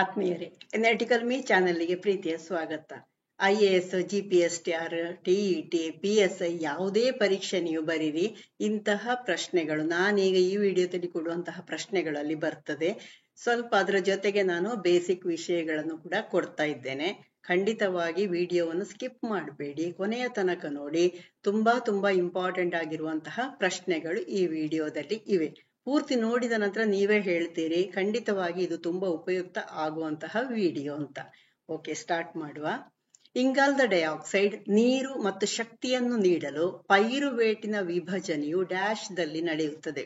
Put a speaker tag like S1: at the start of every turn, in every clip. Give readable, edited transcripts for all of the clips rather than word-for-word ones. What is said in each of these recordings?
S1: ಆತ್ಮೀಯರೇ, ಎನರ್ಟಿಕಲ್ ಮೀ ಚಾನೆಲ್ಗೆ ಪ್ರೀತಿಯ ಸ್ವಾಗತ. IAS, GPSTR, TET, PSI ಯಾವುದೇ ಪರೀಕ್ಷೆ ನೀವು ಬರೀರಿ, ಇಂತಹ ಪ್ರಶ್ನೆಗಳು ನಾನೀಗ ಈ ವಿಡಿಯೋದಲ್ಲಿ ಕೊಡುವಂತಹ ಪ್ರಶ್ನೆಗಳಲ್ಲಿ ಬರ್ತದೆ. ಸ್ವಲ್ಪ ಅದರ ಜೊತೆಗೆ ನಾನು ಬೇಸಿಕ್ ವಿಷಯಗಳನ್ನು ಕೂಡ ಕೊಡ್ತಾ ಇದ್ದೇನೆ. ಖಂಡಿತವಾಗಿ ವಿಡಿಯೋವನ್ನು ಸ್ಕಿಪ್ ಮಾಡಬೇಡಿ, ಕೊನೆಯ ತನಕ ನೋಡಿ. ತುಂಬಾ ಇಂಪಾರ್ಟೆಂಟ್ ಆಗಿರುವಂತಹ ಪ್ರಶ್ನೆಗಳು ಈ ವಿಡಿಯೋದಲ್ಲಿ ಇವೆ. ಪೂರ್ತಿ ನೋಡಿದ ನಂತರ ನೀವೇ ಹೇಳ್ತೀರಿ ಖಂಡಿತವಾಗಿ ಇದು ತುಂಬಾ ಉಪಯುಕ್ತ ಆಗುವಂತಹ ವಿಡಿಯೋ ಅಂತ. ಓಕೆ, ಸ್ಟಾರ್ಟ್ ಮಾಡುವ. ಇಂಗಾಲದ ಡೈಆಕ್ಸೈಡ್ ನೀರು ಮತ್ತು ಶಕ್ತಿಯನ್ನು ನೀಡಲು ಪೈರುವೇಟಿನ ವಿಭಜನೆಯು ಡ್ಯಾಶ್ ದಲ್ಲಿ ನಡೆಯುತ್ತದೆ.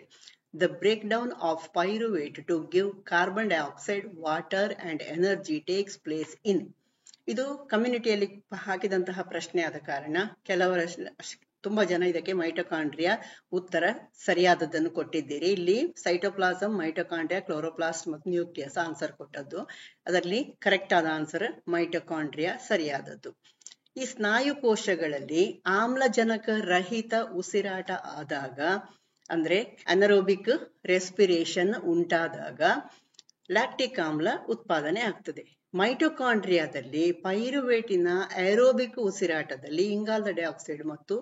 S1: The breakdown of pyruvate to give carbon dioxide, water and energy takes place in. ಇದು ಕಮ್ಯುನಿಟಿಯಲ್ಲಿ ಹಾಕಿದಂತಹ ಪ್ರಶ್ನೆ ಆದ ಕಾರಣ ತುಂಬಾ ಜನ ಇದಕ್ಕೆ ಮೈಟೊಕಾಂಡ್ರಿಯಾ ಉತ್ತರ ಸರಿಯಾದದ್ದನ್ನು ಕೊಟ್ಟಿದ್ದೀರಿ. ಇಲ್ಲಿ ಸೈಟೋಪ್ಲಾಸಮ್, ಮೈಟೊಕಾಂಡ್ರಿಯಾ, ಕ್ಲೋರೋಪ್ಲಾಸ್ಟ್ ಮತ್ತು ನ್ಯೂಕ್ಲಿಯಸ್ ಆನ್ಸರ್ ಕೊಟ್ಟದ್ದು. ಅದರಲ್ಲಿ ಕರೆಕ್ಟ್ ಆದ ಆನ್ಸರ್ ಮೈಟೊಕಾಂಡ್ರಿಯಾ ಸರಿಯಾದದ್ದು. ಈ ಸ್ನಾಯು ಕೋಶಗಳಲ್ಲಿ ಆಮ್ಲಜನಕ ರಹಿತ ಉಸಿರಾಟ ಆದಾಗ, ಅಂದ್ರೆ ಅನರೋಬಿಕ್ ರೆಸ್ಪಿರೇಷನ್ ಉಂಟಾದಾಗ ಲ್ಯಾಕ್ಟಿಕ್ ಆಮ್ಲ ಉತ್ಪಾದನೆ ಆಗ್ತದೆ. ಮೈಟೊಕಾಂಡ್ರಿಯಾದಲ್ಲಿ ಪೈರುವೇಟಿನ ಏರೋಬಿಕ್ ಉಸಿರಾಟದಲ್ಲಿ ಇಂಗಾಲದ ಡೈಆಕ್ಸೈಡ್ ಮತ್ತು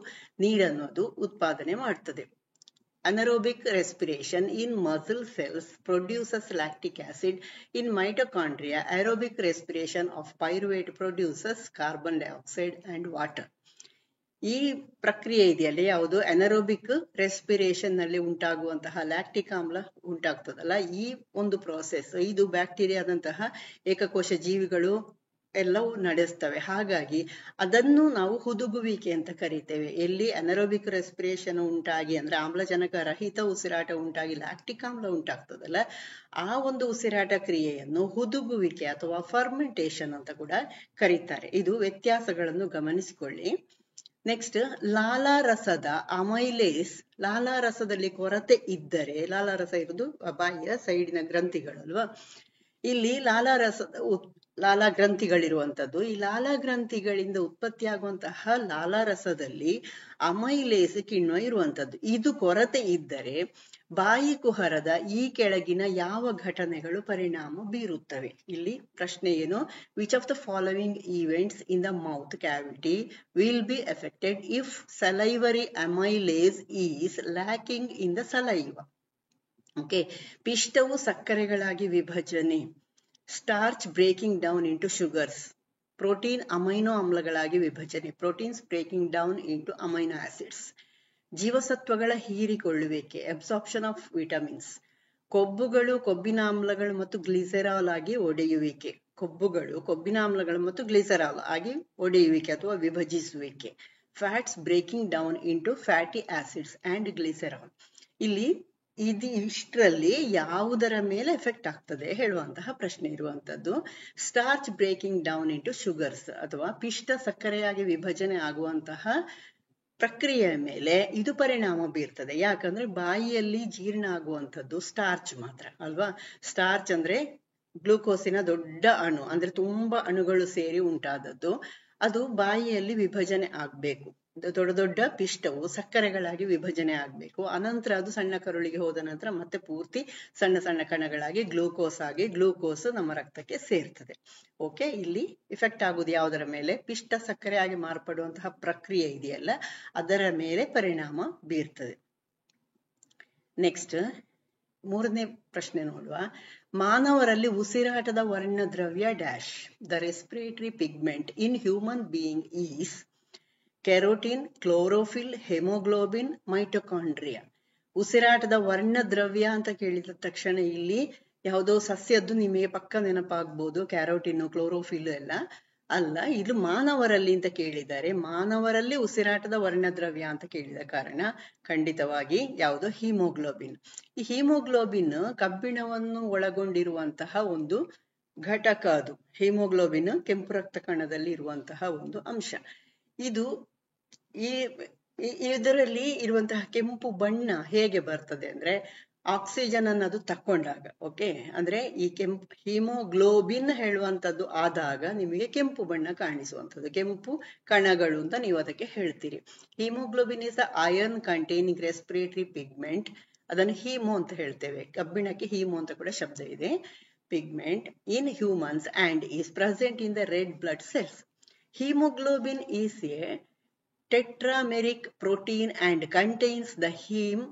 S1: ನೀರನ್ನು ಅದು ಉತ್ಪಾದನೆ ಮಾಡ್ತದೆ. Anaerobic respiration in muscle cells produces lactic acid. In mitochondria aerobic respiration of pyruvate produces carbon dioxide and water. ಈ ಪ್ರಕ್ರಿಯೆ ಇದೆಯಲ್ಲ, ಯಾವುದು ಅನರೋಬಿಕ್ ರೆಸ್ಪಿರೇಷನ್ ನಲ್ಲಿ ಉಂಟಾಗುವಂತಹ ಲ್ಯಾಕ್ಟಿಕ್ ಆಮ್ಲ ಉಂಟಾಗ್ತದಲ್ಲ, ಈ ಒಂದು ಪ್ರೋಸೆಸ್ ಇದು ಬ್ಯಾಕ್ಟೀರಿಯಾದಂತಹ ಏಕಕೋಶ ಜೀವಿಗಳು ಎಲ್ಲವೂ ನಡೆಸ್ತವೆ. ಹಾಗಾಗಿ ಅದನ್ನು ನಾವು ಹುದುಗುವಿಕೆ ಅಂತ ಕರಿತೇವೆ. ಎಲ್ಲಿ ಅನರೋಬಿಕ್ ರೆಸ್ಪಿರೇಷನ್ ಉಂಟಾಗಿ, ಅಂದ್ರೆ ಆಮ್ಲಜನಕ ರಹಿತ ಉಸಿರಾಟ ಉಂಟಾಗಿ ಲ್ಯಾಕ್ಟಿಕ್ ಆಮ್ಲ ಉಂಟಾಗ್ತದಲ್ಲ, ಆ ಒಂದು ಉಸಿರಾಟ ಕ್ರಿಯೆಯನ್ನು ಹುದುಗುವಿಕೆ ಅಥವಾ ಫರ್ಮೆಂಟೇಷನ್ ಅಂತ ಕೂಡ ಕರೀತಾರೆ. ಇದು ವ್ಯತ್ಯಾಸಗಳನ್ನು ಗಮನಿಸಿಕೊಳ್ಳಿ. Next, ಲಾಲಾರಸದ amylase. ಲಾಲಾರಸದಲ್ಲಿ ಕೊರತೆ ಇದ್ದರೆ, ಲಾಲಾರಸ ಇರುವುದು ಬಾಯಿಯ ಸೈಡಿನ ಗ್ರಂಥಿಗಳಲ್ವಾ, ಇಲ್ಲಿ ಲಾಲಾ ಗ್ರಂಥಿಗಳಿರುವಂತದ್ದು. ಈ ಲಾಲಾ ಗ್ರಂಥಿಗಳಿಂದ ಉತ್ಪತ್ತಿಯಾಗುವಂತಹ ಲಾಲಾರಸದಲ್ಲಿ ಅಮೈಲೇಸ್ ಕಿಣ್ವ ಇರುವಂತದ್ದು. ಇದು ಕೊರತೆ ಇದ್ದರೆ ಬಾಯಿ ಕುಹರದ ಈ ಕೆಳಗಿನ ಯಾವ ಘಟನೆಗಳು ಪರಿಣಾಮ ಬೀರುತ್ತವೆ? ಇಲ್ಲಿ ಪ್ರಶ್ನೆ ಏನು? Which of the following events in the mouth cavity will be affected if salivary amylase is lacking in the saliva? Okay, ಪಿಷ್ಟವು ಸಕ್ಕರೆಗಳಾಗಿ ವಿಭಜನೆ, starch breaking down into sugars, protein amino ಆಮ್ಲಗಳಾಗಿ ವಿಭಜನೆ, proteins breaking down into amino acids, ಜೀವಸತ್ವಗಳ ಹೀರಿಕೊಳ್ಳುವಿಕೆ, absorption of vitamins, ಕೊಬ್ಬುಗಳು ಕೊಬ್ಬಿನಾಮ್ಲಗಳು ಮತ್ತು ಗ್ಲಿಸೆರಾಲ್ ಆಗಿ ಒಡೆಯುವಿಕೆ, ಕೊಬ್ಬುಗಳು ಕೊಬ್ಬಿನಾಮ್ಲಗಳು ಮತ್ತು ಗ್ಲಿಸೆರಾಲ್ ಆಗಿ ಒಡೆಯುವಿಕೆ ಅಥವಾ ವಿಭಜಿಸುವಿಕೆ, fats breaking down into fatty acids and glycerol. ಇಲ್ಲಿ ಇಷ್ಟರಲ್ಲಿ ಯಾವುದರ ಮೇಲೆ ಎಫೆಕ್ಟ್ ಆಗ್ತದೆ ಹೇಳುವಂತಹ ಪ್ರಶ್ನೆ ಇರುವಂತದ್ದು. Starch breaking down into sugars ಅಥವಾ ಪಿಷ್ಟ ಸಕ್ಕರೆಯಾಗಿ ವಿಭಜನೆ ಆಗುವಂತಹ ಪ್ರಕ್ರಿಯೆಯ ಮೇಲೆ ಇದು ಪರಿಣಾಮ ಬೀರ್ತದೆ. ಯಾಕಂದ್ರೆ ಬಾಯಿಯಲ್ಲಿ ಜೀರ್ಣ ಆಗುವಂಥದ್ದು ಸ್ಟಾರ್ಚ್ ಮಾತ್ರ ಅಲ್ವಾ. ಸ್ಟಾರ್ಚ್ ಅಂದ್ರೆ ಗ್ಲೂಕೋಸಿನ ದೊಡ್ಡ ಅಣು, ಅಂದ್ರೆ ತುಂಬಾ ಅಣುಗಳು ಸೇರಿ ಉಂಟಾದದ್ದು. ಅದು ಬಾಯಿಯಲ್ಲಿ ವಿಭಜನೆ ಆಗ್ಬೇಕು. ದೊಡ್ಡ ದೊಡ್ಡ ಪಿಷ್ಟವು ಸಕ್ಕರೆಗಳಾಗಿ ವಿಭಜನೆ ಆಗ್ಬೇಕು. ಅನಂತರ ಅದು ಸಣ್ಣ ಕರುಳಿಗೆ ಹೋದ ನಂತರ ಮತ್ತೆ ಪೂರ್ತಿ ಸಣ್ಣ ಸಣ್ಣ ಕಣಗಳಾಗಿ ಗ್ಲೂಕೋಸ್ ಆಗಿ ಗ್ಲೂಕೋಸ್ ನಮ್ಮ ರಕ್ತಕ್ಕೆ ಸೇರ್ತದೆ. ಓಕೆ, ಇಲ್ಲಿ ಇಫೆಕ್ಟ್ ಆಗುವುದು ಯಾವುದರ ಮೇಲೆ? ಪಿಷ್ಟ ಸಕ್ಕರೆ ಆಗಿ ಮಾರ್ಪಡುವಂತಹ ಪ್ರಕ್ರಿಯೆ ಇದೆಯಲ್ಲ, ಅದರ ಮೇಲೆ ಪರಿಣಾಮ ಬೀರ್ತದೆ. ನೆಕ್ಸ್ಟ್, ಮೂರನೇ ಪ್ರಶ್ನೆ ನೋಡುವ. ಮಾನವರಲ್ಲಿ ಉಸಿರಾಟದ ವರ್ಣದ್ರವ್ಯ dash. The respiratory pigment in human being is carotene, chlorophyll, haemoglobin, mitochondria. ಉಸಿರಾಟದ ವರ್ಣದ್ರವ್ಯ ಅಂತ ಕೇಳಿದ ತಕ್ಷಣ ಇಲ್ಲಿ ಯಾವುದೋ ಸಸ್ಯದ್ದು ನಿಮಗೆ ಪಕ್ಕ ನೆನಪಾಗ್ಬೋದು, ಕ್ಯಾರೋಟಿನ್, ಕ್ಲೋರೋಫಿಲ್ ಎಲ್ಲ ಅಲ್ಲ. ಇದು ಮಾನವರಲ್ಲಿ ಅಂತ ಕೇಳಿದ್ದಾರೆ. ಮಾನವರಲ್ಲಿ ಉಸಿರಾಟದ ವರ್ಣದ್ರವ್ಯ ಅಂತ ಕೇಳಿದ ಕಾರಣ ಖಂಡಿತವಾಗಿ ಯಾವುದು? ಹಿಮೋಗ್ಲೋಬಿನ್. ಈ ಹಿಮೋಗ್ಲೋಬಿನ್ ಕಬ್ಬಿಣವನ್ನು ಒಳಗೊಂಡಿರುವಂತಹ ಒಂದು ಘಟಕ. ಅದು ಹಿಮೋಗ್ಲೋಬಿನ್ ಕೆಂಪು ರಕ್ತ ಕಣದಲ್ಲಿ ಇರುವಂತಹ ಒಂದು ಅಂಶ. ಇದು ಇದರಲ್ಲಿ ಇರುವಂತಹ ಕೆಂಪು ಬಣ್ಣ ಹೇಗೆ ಬರ್ತದೆ ಅಂದ್ರೆ ಆಕ್ಸಿಜನ್ ಅನ್ನು ಅದು ತಕ್ಕೊಂಡಾಗ. ಓಕೆ, ಅಂದ್ರೆ ಈ ಹಿಮೋಗ್ಲೋಬಿನ್ ಹೇಳುವಂತದ್ದು ಆದಾಗ ನಿಮಗೆ ಕೆಂಪು ಬಣ್ಣ ಕಾಣಿಸುವಂಥದ್ದು, ಕೆಂಪು ಕಣಗಳು ಅಂತ ನೀವು ಅದಕ್ಕೆ ಹೇಳ್ತೀರಿ. Haemoglobin is the iron containing respiratory pigment. ಅದನ್ನು ಹೀಮೋ ಅಂತ ಹೇಳ್ತೇವೆ. ಕಬ್ಬಿಣಕ್ಕೆ ಹೀಮೋ ಅಂತ ಕೂಡ ಶಬ್ದ ಇದೆ. pigment in humans and is present in the red blood cells. Hemoglobin is a tetrameric protein and contains the heme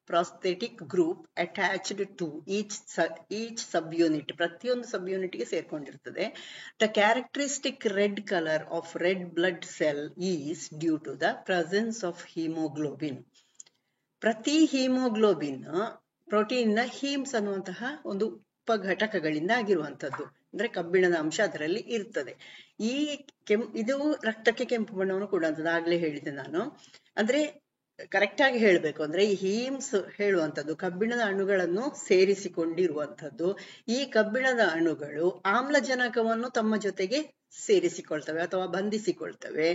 S1: prosthetic group attached to each subunit. ಪ್ರತಿಯೊಂದು ಸಬ್ಯೂನಿಟ್ಗೆ ಸೇರ್ಕೊಂಡಿರ್ತದೆ. The characteristic red color of red blood cell is due to the presence of hemoglobin. ಪ್ರತಿ haemoglobin protein ನ ಹೀಮ್ಸ್ ಅನ್ನುವಂತಹ ಒಂದು ಉಪಘಟಕಗಳಿಂದ ಆಗಿರುವಂತದ್ದು. ಅಂದ್ರೆ ಕಬ್ಬಿಣದ ಅಂಶ ಅದರಲ್ಲಿ ಇರ್ತದೆ. ಈ ಇದು ರಕ್ತಕ್ಕೆ ಕೆಂಪು ಬಣ್ಣವನ್ನು ಕೊಡುವಂಥದ್ದು. ಆಗ್ಲೇ ಹೇಳಿದೆ ನಾನು. ಅಂದ್ರೆ ಕರೆಕ್ಟ್ ಆಗಿ ಹೇಳ್ಬೇಕು ಅಂದ್ರೆ ಈ ಹೀಮ್ಸ್ ಹೇಳುವಂಥದ್ದು ಕಬ್ಬಿಣದ ಅಣುಗಳನ್ನು ಸೇರಿಸಿಕೊಂಡಿರುವಂಥದ್ದು. ಈ ಕಬ್ಬಿಣದ ಅಣುಗಳು ಆಮ್ಲಜನಕವನ್ನು ತಮ್ಮ ಜೊತೆಗೆ ಸೇರಿಸಿಕೊಳ್ತವೆ ಅಥವಾ ಬಂಧಿಸಿಕೊಳ್ತವೆ.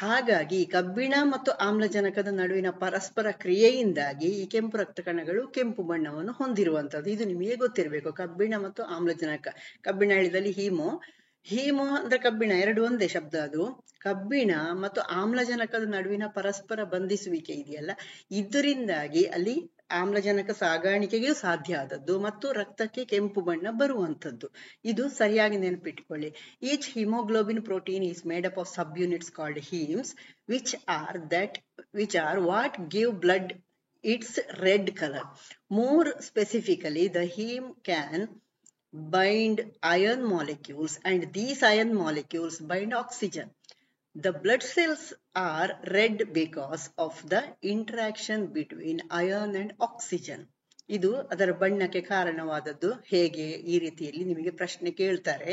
S1: ಹಾಗಾಗಿ ಕಬ್ಬಿಣ ಮತ್ತು ಆಮ್ಲಜನಕದ ನಡುವಿನ ಪರಸ್ಪರ ಕ್ರಿಯೆಯಿಂದಾಗಿ ಈ ಕೆಂಪು ರಕ್ತ ಕಣಗಳು ಕೆಂಪು ಬಣ್ಣವನ್ನು ಹೊಂದಿರುವಂತದ್ದು. ಇದು ನಿಮಗೆ ಗೊತ್ತಿರಬೇಕು. ಕಬ್ಬಿಣ ಮತ್ತು ಆಮ್ಲಜನಕ, ಕಬ್ಬಿಣ ಹೇಳಿದಲ್ಲಿ ಹೀಮೋ ಅಂದ್ರೆ ಕಬ್ಬಿಣ, ಎರಡು ಒಂದೇ ಶಬ್ದ. ಅದು ಕಬ್ಬಿಣ ಮತ್ತು ಆಮ್ಲಜನಕದ ನಡುವಿನ ಪರಸ್ಪರ ಬಂಧಿಸುವಿಕೆ ಇದೆಯಲ್ಲ, ಇದರಿಂದಾಗಿ ಅಲ್ಲಿ ಆಮ್ಲಜನಕ ಸಾಗಾಣಿಕೆಗೂ ಸಾಧ್ಯ ಆದದ್ದು ಮತ್ತು ರಕ್ತಕ್ಕೆ ಕೆಂಪು ಬಣ್ಣ ಬರುವಂತದ್ದು. ಇದು ಸರಿಯಾಗಿ ನೆನಪಿಟ್ಟುಕೊಳ್ಳಿ. Each haemoglobin protein is made up of subunits called haems which are what give blood its red color. More specifically, the heme can bind iron molecules and these iron molecules bind oxygen. The blood cells are red because of the interaction between iron and oxygen. ಇದು ಅದರ ಬಣ್ಣಕ್ಕೆ ಕಾರಣವಾದದ್ದು. ಹೇಗೆ? ಈ ರೀತಿಯಲ್ಲಿ ನಿಮಗೆ ಪ್ರಶ್ನೆ ಕೇಳ್ತಾರೆ.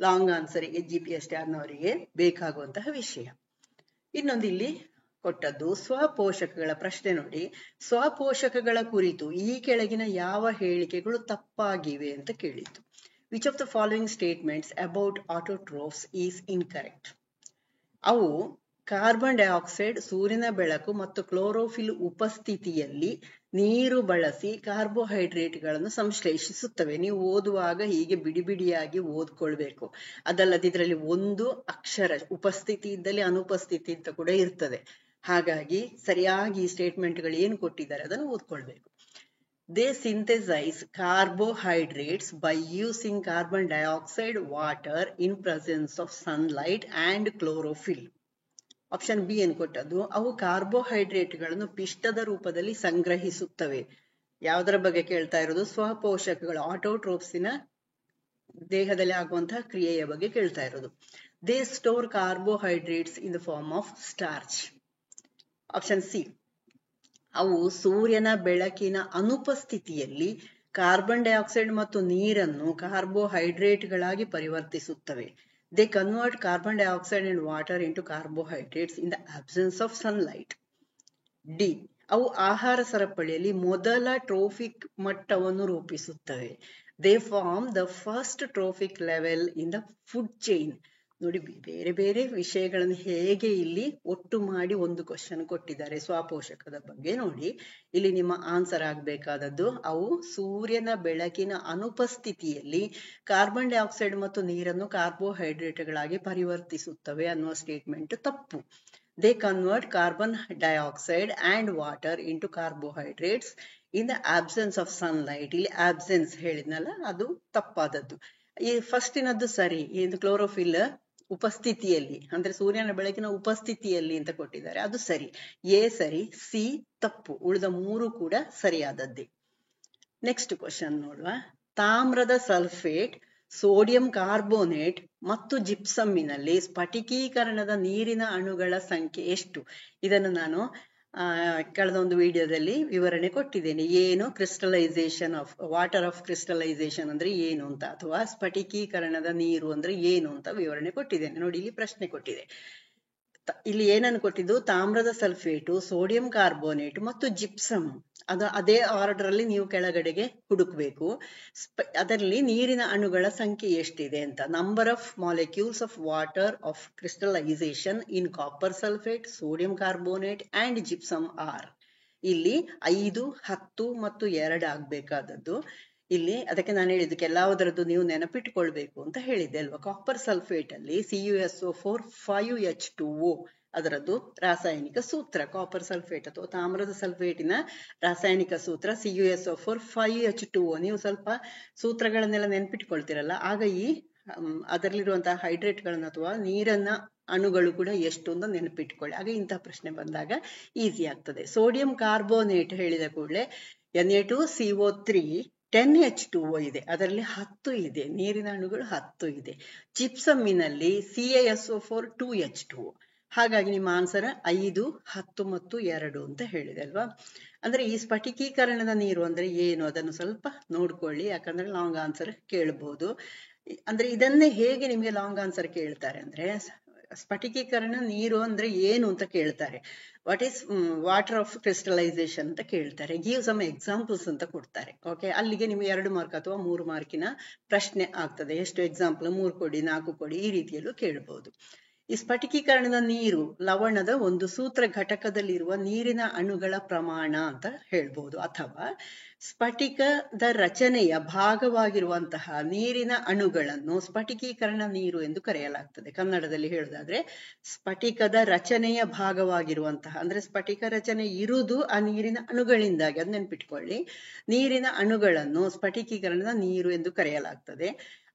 S1: Long ಆನ್ಸರಿಗೆ GPSTRನವರಿಗೆ ಬೇಕಾಗುವಂತಹ ವಿಷಯ. ಇನ್ನೊಂದು ಇಲ್ಲಿ ಕೊಟ್ಟದ್ದು ಸ್ವಪೋಷಕಗಳ ಪ್ರಶ್ನೆ ನೋಡಿ. ಸ್ವಪೋಷಕಗಳ ಕುರಿತು ಈ ಕೆಳಗಿನ ಯಾವ ಹೇಳಿಕೆಗಳು ತಪ್ಪಾಗಿವೆ ಅಂತ ಕೇಳಿತ್ತು. Which of the following statements about autotrophs is incorrect? ಅವು ಕಾರ್ಬನ್ ಡೈಆಕ್ಸೈಡ್, ಸೂರ್ಯನ ಬೆಳಕು ಮತ್ತು ಕ್ಲೋರೋಫಿಲ್ ಉಪಸ್ಥಿತಿಯಲ್ಲಿ ನೀರು ಬಳಸಿ ಕಾರ್ಬೋಹೈಡ್ರೇಟ್ಗಳನ್ನು ಸಂಶ್ಲೇಷಿಸುತ್ತವೆ. ನೀವು ಓದುವಾಗ ಹೀಗೆ ಬಿಡಿ ಬಿಡಿಯಾಗಿ ಓದ್ಕೊಳ್ಬೇಕು. ಅದಲ್ಲದೆ ಇದರಲ್ಲಿ ಒಂದು ಅಕ್ಷರ ಉಪಸ್ಥಿತಿ ಇದ್ದಲ್ಲಿ ಅನುಪಸ್ಥಿತಿ ಅಂತ ಕೂಡ ಇರ್ತದೆ. ಹಾಗಾಗಿ ಸರಿಯಾಗಿ ಈ ಸ್ಟೇಟ್ಮೆಂಟ್ಗಳು ಏನು ಕೊಟ್ಟಿದ್ದಾರೆ ಅದನ್ನು ಓದ್ಕೊಳ್ಬೇಕು. They synthesize carbohydrates by using carbon dioxide, water in presence of sunlight and chlorophyll. Option B ಏನು ಕೊಟ್ಟದ್ದು. ಅವು ಕಾರ್ಬೋಹೈಡ್ರೇಟ್ಗಳನ್ನು ಪಿಷ್ಟದ ರೂಪದಲ್ಲಿ ಸಂಗ್ರಹಿಸುತ್ತವೆ. ಯಾವುದರ ಬಗ್ಗೆ ಕೇಳ್ತಾ ಇರೋದು? ಸ್ವಪೋಷಕಗಳು, ಆಟೋಟ್ರೋಪ್ಸಿನ ದೇಹದಲ್ಲಿ ಆಗುವಂತಹ ಕ್ರಿಯೆಯ ಬಗ್ಗೆ ಕೇಳ್ತಾ ಇರೋದು. They store carbohydrates in the form of starch. Option C, ಅವು ಸೂರ್ಯನ ಬೆಳಕಿನ ಅನುಪಸ್ಥಿತಿಯಲ್ಲಿ ಕಾರ್ಬನ್ ಡೈಆಕ್ಸೈಡ್ ಮತ್ತು ನೀರನ್ನು ಕಾರ್ಬೋಹೈಡ್ರೇಟ್ಗಳಾಗಿ ಪರಿವರ್ತಿಸುತ್ತವೆ. They convert carbon dioxide and water into carbohydrates in the absence of sunlight. D, ಅವು ಆಹಾರ ಸರಪಳಿಯಲ್ಲಿ ಮೊದಲ ಟ್ರೋಫಿಕ್ ಮಟ್ಟವನ್ನು ರೂಪಿಸುತ್ತವೆ. They form the first trophic level in the food chain. ನೋಡಿ, ಬೇರೆ ಬೇರೆ ವಿಷಯಗಳನ್ನು ಹೇಗೆ ಇಲ್ಲಿ ಒಟ್ಟು ಮಾಡಿ ಒಂದು ಕ್ವಶನ್ ಕೊಟ್ಟಿದ್ದಾರೆ ಸ್ವಪೋಷಕದ ಬಗ್ಗೆ. ನೋಡಿ, ಇಲ್ಲಿ ನಿಮ್ಮ ಆನ್ಸರ್ ಆಗ್ಬೇಕಾದದ್ದು ಅವು ಸೂರ್ಯನ ಬೆಳಕಿನ ಅನುಪಸ್ಥಿತಿಯಲ್ಲಿ ಕಾರ್ಬನ್ ಡೈಆಕ್ಸೈಡ್ ಮತ್ತು ನೀರನ್ನು ಕಾರ್ಬೋಹೈಡ್ರೇಟ್ಗಳಾಗಿ ಪರಿವರ್ತಿಸುತ್ತವೆ ಅನ್ನುವ ಸ್ಟೇಟ್ಮೆಂಟ್ ತಪ್ಪು. They convert carbon dioxide and water into carbohydrates in the absence of sunlight. ಇಲ್ಲಿ ಆಬ್ಸೆನ್ಸ್ ಹೇಳಿದ್ನಲ್ಲ, ಅದು ತಪ್ಪಾದದ್ದು. ಈ ಫಸ್ಟಿನದ್ದು ಸರಿ. ಇದು ಕ್ಲೋರೋಫಿಲ್ ಉಪಸ್ಥಿತಿಯಲ್ಲಿ ಅಂದ್ರೆ ಸೂರ್ಯನ ಬೆಳಕಿನ ಉಪಸ್ಥಿತಿಯಲ್ಲಿ ಅಂತ ಕೊಟ್ಟಿದ್ದಾರೆ, ಅದು ಸರಿ. ಎ ಸರಿ, ಸಿ ತಪ್ಪು. ಉಳಿದ ಮೂರು ಕೂಡ ಸರಿಯಾದದ್ದೇ. ನೆಕ್ಸ್ಟ್ ಕ್ವಶನ್ ನೋಡುವ. ತಾಮ್ರದ ಸಲ್ಫೇಟ್, ಸೋಡಿಯಂ ಕಾರ್ಬೋನೇಟ್ ಮತ್ತು ಜಿಪ್ಸಮ್ಮಿನಲ್ಲಿ ಸ್ಫಟಿಕೀಕರಣದ ನೀರಿನ ಅಣುಗಳ ಸಂಖ್ಯೆ ಎಷ್ಟು? ಇದನ್ನು ನಾನು ಕಳೆದ ಒಂದು ವಿಡಿಯೋದಲ್ಲಿ ವಿವರಣೆ ಕೊಟ್ಟಿದ್ದೇನೆ. ಏನು crystallisation of water of crystallisation ಅಂದ್ರೆ ಏನು ಅಂತ, ಅಥವಾ ಸ್ಫಟಿಕೀಕರಣದ ನೀರು ಅಂದ್ರೆ ಏನು ಅಂತ ವಿವರಣೆ ಕೊಟ್ಟಿದ್ದೇನೆ. ನೋಡಿ, ಇಲ್ಲಿ ಪ್ರಶ್ನೆ ಕೊಟ್ಟಿದೆ. ಇಲ್ಲಿ ಏನನ್ನು ಕೊಟ್ಟಿದ್ದು? ತಾಮ್ರದ ಸಲ್ಫೇಟು, ಸೋಡಿಯಂ ಕಾರ್ಬೋನೇಟ್ ಮತ್ತು ಜಿಪ್ಸಮ್. ಅದೇ ಆರ್ಡರ್ ಅಲ್ಲಿ ನೀವು ಕೆಳಗಡೆಗೆ ಹುಡುಕ್ಬೇಕು. ಅದರಲ್ಲಿ ನೀರಿನ ಅಣುಗಳ ಸಂಖ್ಯೆ ಎಷ್ಟಿದೆ ಅಂತ. Number of molecules of water of crystallisation in copper sulphate, sodium carbonate and gypsum are. ಇಲ್ಲಿ 5, 10 ಮತ್ತು 2 ಆಗ್ಬೇಕಾದದ್ದು. ಇಲ್ಲಿ ಅದಕ್ಕೆ ನಾನು ಹೇಳಿದ್ದು ಕೆಲವುದರದ್ದು ನೀವು ನೆನಪಿಟ್ಟುಕೊಳ್ಬೇಕು ಅಂತ ಹೇಳಿದ್ದೆ ಅಲ್ವಾ. ಕಾಪರ್ ಸಲ್ಫೇಟ್ ಅಲ್ಲಿ CuSO4 5H2O ಅದರದ್ದು ರಾಸಾಯನಿಕ ಸೂತ್ರ. ಕಾಪರ್ ಸಲ್ಫೇಟ್ ಅಥವಾ ತಾಮ್ರದ ಸಲ್ಫೇಟಿನ ರಾಸಾಯನಿಕ ಸೂತ್ರ CuSO4 5H2O. ನೀವು ಸ್ವಲ್ಪ ಸೂತ್ರಗಳನ್ನೆಲ್ಲ ನೆನ್ಪಿಟ್ಕೊಳ್ತಿರಲ್ಲ, ಆಗ ಈ ಅದರಲ್ಲಿರುವಂತಹ ಹೈಡ್ರೇಟ್ಗಳನ್ನು ಅಥವಾ ನೀರನ್ನ ಅಣುಗಳು ಕೂಡ ಎಷ್ಟು ಅಂತ ನೆನಪಿಟ್ಕೊಳ್ಳಿ. ಆಗ ಇಂತಹ ಪ್ರಶ್ನೆ ಬಂದಾಗ ಈಸಿ ಆಗ್ತದೆ. ಸೋಡಿಯಂ ಕಾರ್ಬೋನೇಟ್ ಹೇಳಿದ ಕೂಡಲೇ Na2CO3 10H2O ಇದೆ, ಅದರಲ್ಲಿ 10 ಇದೆ, ನೀರಿನ ಅಣುಗಳು 10 ಇದೆ. ಜಿಪ್ಸಮ್ಮಿನಲ್ಲಿ CaSO4 2H2O. ಹಾಗಾಗಿ ನಿಮ್ಮ ಆನ್ಸರ್ 5, 10 ಮತ್ತು 2 ಅಂತ ಹೇಳಿದೆ ಅಲ್ವಾ. ಅಂದ್ರೆ ಈ ಸ್ಫಟಿಕೀಕರಣದ ನೀರು ಅಂದ್ರೆ ಏನು ಅದನ್ನು ಸ್ವಲ್ಪ ನೋಡ್ಕೊಳ್ಳಿ, ಯಾಕಂದ್ರೆ ಲಾಂಗ್ ಆನ್ಸರ್ ಕೇಳಬಹುದು. ಅಂದ್ರೆ ಇದನ್ನೇ ಹೇಗೆ ನಿಮ್ಗೆ ಲಾಂಗ್ ಆನ್ಸರ್ ಕೇಳ್ತಾರೆ ಅಂದ್ರೆ, ಸ್ಫಟಿಕೀಕರಣ ನೀರು ಅಂದ್ರೆ ಏನು ಅಂತ ಕೇಳ್ತಾರೆ. What is water of crystallisation ಅಂತ ಕೇಳ್ತಾರೆ. ಗಿವ್ ಸಮ್ ಎಕ್ಸಾಂಪಲ್ಸ್ ಅಂತ ಕೊಡ್ತಾರೆ. ಓಕೆ, ಅಲ್ಲಿಗೆ ನಿಮ್ಗೆ 2 ಮಾರ್ಕ್ ಅಥವಾ 3 ಮಾರ್ಕಿನ ಪ್ರಶ್ನೆ ಆಗ್ತದೆ. ಎಷ್ಟು ಎಕ್ಸಾಂಪಲ್, 3 ಕೊಡಿ, 4 ಕೊಡಿ, ಈ ರೀತಿಯಲ್ಲೂ ಕೇಳಬಹುದು. ಈ ಸ್ಫಟಿಕೀಕರಣದ ನೀರು ಲವಣದ ಒಂದು ಸೂತ್ರ ಘಟಕದಲ್ಲಿರುವ ನೀರಿನ ಅಣುಗಳ ಪ್ರಮಾಣ ಅಂತ ಹೇಳ್ಬೋದು, ಅಥವಾ ಸ್ಫಟಿಕದ ರಚನೆಯ ಭಾಗವಾಗಿರುವಂತಹ ನೀರಿನ ಅಣುಗಳನ್ನು ಸ್ಫಟಿಕೀಕರಣ ನೀರು ಎಂದು ಕರೆಯಲಾಗ್ತದೆ. ಕನ್ನಡದಲ್ಲಿ ಹೇಳುದಾದ್ರೆ ಸ್ಫಟಿಕದ ರಚನೆಯ ಭಾಗವಾಗಿರುವಂತಹ, ಅಂದ್ರೆ ಸ್ಫಟಿಕ ರಚನೆ ಇರುವುದು ಆ ನೀರಿನ ಅಣುಗಳಿಂದಾಗಿ, ಅದ್ ನೆನ್ಪಿಟ್ಕೊಳ್ಳಿ. ನೀರಿನ ಅಣುಗಳನ್ನು ಸ್ಫಟಿಕೀಕರಣದ ನೀರು ಎಂದು ಕರೆಯಲಾಗ್ತದೆ.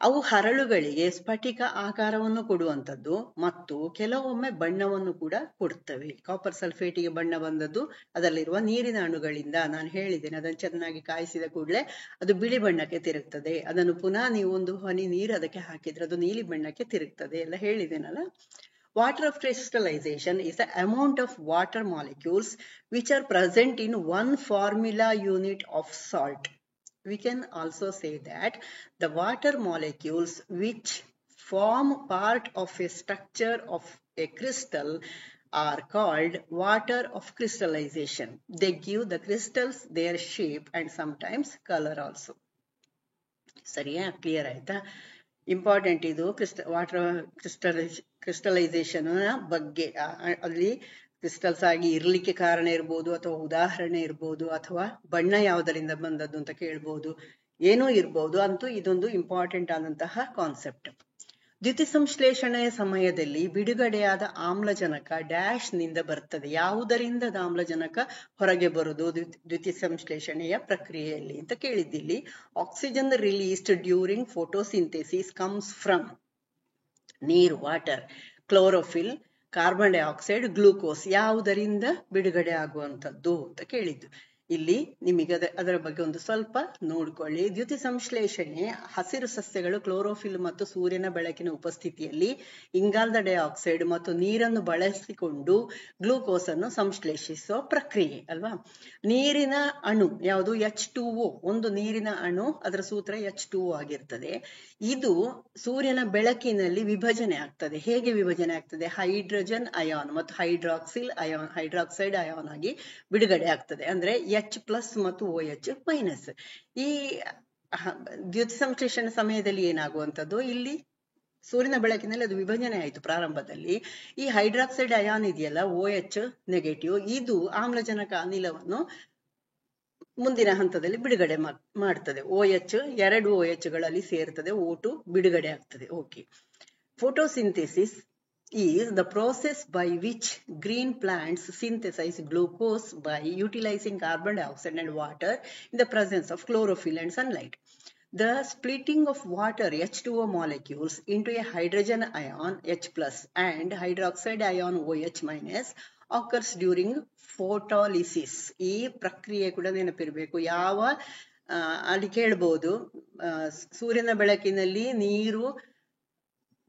S1: ಅವು ಹರಳುಗಳಿಗೆ ಸ್ಫಟಿಕ ಆಕಾರವನ್ನು ಕೊಡುವಂಥದ್ದು ಮತ್ತು ಕೆಲವೊಮ್ಮೆ ಬಣ್ಣವನ್ನು ಕೂಡ ಕೊಡುತ್ತವೆ. ಕಾಪರ್ ಸಲ್ಫೇಟಿಗೆ ಬಣ್ಣ ಬಂದದ್ದು ಅದರಲ್ಲಿರುವ ನೀರಿನ ಅಣುಗಳಿಂದ. ನಾನು ಹೇಳಿದ್ದೇನೆ, ಅದನ್ನು ಚೆನ್ನಾಗಿ ಕಾಯಿಸಿದ ಕೂಡಲೇ ಅದು ಬಿಳಿ ಬಣ್ಣಕ್ಕೆ ತಿರುಗ್ತದೆ. ಅದನ್ನು ಪುನಃ ನೀವು ಒಂದು ಹನಿ ನೀರು ಅದಕ್ಕೆ ಹಾಕಿದ್ರೆ ಅದು ನೀಲಿ ಬಣ್ಣಕ್ಕೆ ತಿರುಗ್ತದೆ ಎಲ್ಲ ಹೇಳಿದ್ದೇನಲ್ಲ. Water of crystallization is the amount of water molecules which are present in one formula unit of salt. We can also say that the water molecules which form part of a structure of a crystal are called water of crystallization. They give the crystals their shape and sometimes color also. ಸರಿಯಾ, clear ಆಯ್ತಾ? Important ಇದು water crystallisation ಬಗ್ಗೆ. ಅಲ್ಲಿ crystals ಆಗಿ ಇರ್ಲಿಕ್ಕೆ ಕಾರಣ ಇರ್ಬೋದು, ಅಥವಾ ಉದಾಹರಣೆ ಇರ್ಬೋದು, ಅಥವಾ ಬಣ್ಣ ಯಾವುದರಿಂದ ಬಂದದ್ದು ಅಂತ ಕೇಳ್ಬೋದು, ಏನೂ ಇರ್ಬೋದು. ಅಂತೂ ಇದೊಂದು ಇಂಪಾರ್ಟೆಂಟ್ ಆದಂತಹ ಕಾನ್ಸೆಪ್ಟ್. ದ್ಯುತಿಸಂಶ್ಲೇಷಣೆಯ ಸಮಯದಲ್ಲಿ ಬಿಡುಗಡೆಯಾದ ಆಮ್ಲಜನಕ ಡ್ಯಾಶ್ ನಿಂದ ಬರ್ತದೆ. ಯಾವುದರಿಂದ ಆಮ್ಲಜನಕ ಹೊರಗೆ ಬರುವುದು ದ್ಯುತಿಸಂಶ್ಲೇಷಣೆಯ ಪ್ರಕ್ರಿಯೆಯಲ್ಲಿ ಅಂತ ಕೇಳಿದ್ದಿಲ್ಲಿ. Oxygen released during photosynthesis comes from ನೀರು, water, chlorophyll, carbon dioxide, glucose. ಯಾವುದರಿಂದ ಬಿಡುಗಡೆ ಆಗುವಂಥದ್ದು ಅಂತ ಕೇಳಿದ್ದು. ಇಲ್ಲಿ ನಿಮಗೆ ಅದರ ಬಗ್ಗೆ ಒಂದು ಸ್ವಲ್ಪ ನೋಡ್ಕೊಳ್ಳಿ. ದ್ಯುತಿ ಸಂಶ್ಲೇಷಣೆ ಹಸಿರು ಸಸ್ಯಗಳು ಕ್ಲೋರೋಫಿಲ್ ಮತ್ತು ಸೂರ್ಯನ ಬೆಳಕಿನ ಉಪಸ್ಥಿತಿಯಲ್ಲಿ ಇಂಗಾಲದ ಡೈಆಕ್ಸೈಡ್ ಮತ್ತು ನೀರನ್ನು ಬಳಸಿಕೊಂಡು ಗ್ಲೂಕೋಸ್ ಅನ್ನು ಸಂಶ್ಲೇಷಿಸುವ ಪ್ರಕ್ರಿಯೆ ಅಲ್ವಾ. ನೀರಿನ ಅಣು ಯಾವುದು? H2O. ಒಂದು ನೀರಿನ ಅಣು, ಅದರ ಸೂತ್ರ H2O ಆಗಿರ್ತದೆ. ಇದು ಸೂರ್ಯನ ಬೆಳಕಿನಲ್ಲಿ ವಿಭಜನೆ ಆಗ್ತದೆ. ಹೇಗೆ ವಿಭಜನೆ ಆಗ್ತದೆ? ಹೈಡ್ರೋಜನ್ ಅಯಾನ್ ಮತ್ತು ಹೈಡ್ರಾಕ್ಸೈಡ್ ಅಯಾನ್ ಆಗಿ ಬಿಡುಗಡೆ ಆಗ್ತದೆ. ಅಂದ್ರೆ H+ ಮತ್ತು OH-. ಈ ದ್ಯುತಿ ಸಂಶ್ಲೇಷಣೆ ಸಮಯದಲ್ಲಿ ಏನಾಗುವಂಥದ್ದು, ಇಲ್ಲಿ ಸೂರ್ಯನ ಬೆಳಕಿನಲ್ಲಿ ಅದು ವಿಭಜನೆ ಆಯಿತು ಪ್ರಾರಂಭದಲ್ಲಿ. ಈ ಹೈಡ್ರಾಕ್ಸೈಡ್ ಅಯಾನ್ ಇದೆಯಲ್ಲ, OH-, ಇದು ಆಮ್ಲಜನಕ ಅನಿಲವನ್ನು ಮುಂದಿನ ಹಂತದಲ್ಲಿ ಬಿಡುಗಡೆ ಮಾಡ್ತದೆ. OH, 2 OH ಸೇರ್ತದೆ, O2 ಬಿಡುಗಡೆ ಆಗ್ತದೆ. Okay. Photosynthesis is the process by which green plants synthesize glucose by utilizing carbon dioxide and water in the presence of chlorophyll and sunlight. The splitting of water H2O molecules into a hydrogen ion H+ and hydroxide ion OH- occurs during photolysis. ಈ ಪ್ರಕ್ರಿಯೆ ಕೂಡ ನೆನಪಿರಬೇಕು. ಯಾವ ಅಲ್ಲಿ ಕೇಳ್ಬೋದು, ಸೂರ್ಯನ ಬೆಳಕಿನಲ್ಲಿ ನೀರು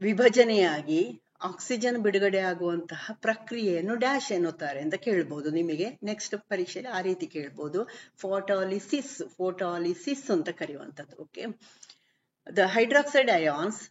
S1: ವಿಭಜನೆಯಾಗಿ oxygen ಬಿಡುಗಡೆ ಆಗುವಂತಹ ಪ್ರಕ್ರಿಯೆಯನ್ನು ಡ್ಯಾಶ್ ಎನ್ನುತ್ತಾರೆ ಅಂತ ಕೇಳ್ಬೋದು. ನಿಮಗೆ ನೆಕ್ಸ್ಟ್ ಪರೀಕ್ಷೆಯಲ್ಲಿ ಆ ರೀತಿ ಕೇಳ್ಬೋದು. ಫೋಟೋಲಿಸಿಸ್ ಅಂತ ಕರೆಯುವಂಥದ್ದು. Okay. The hydroxide ions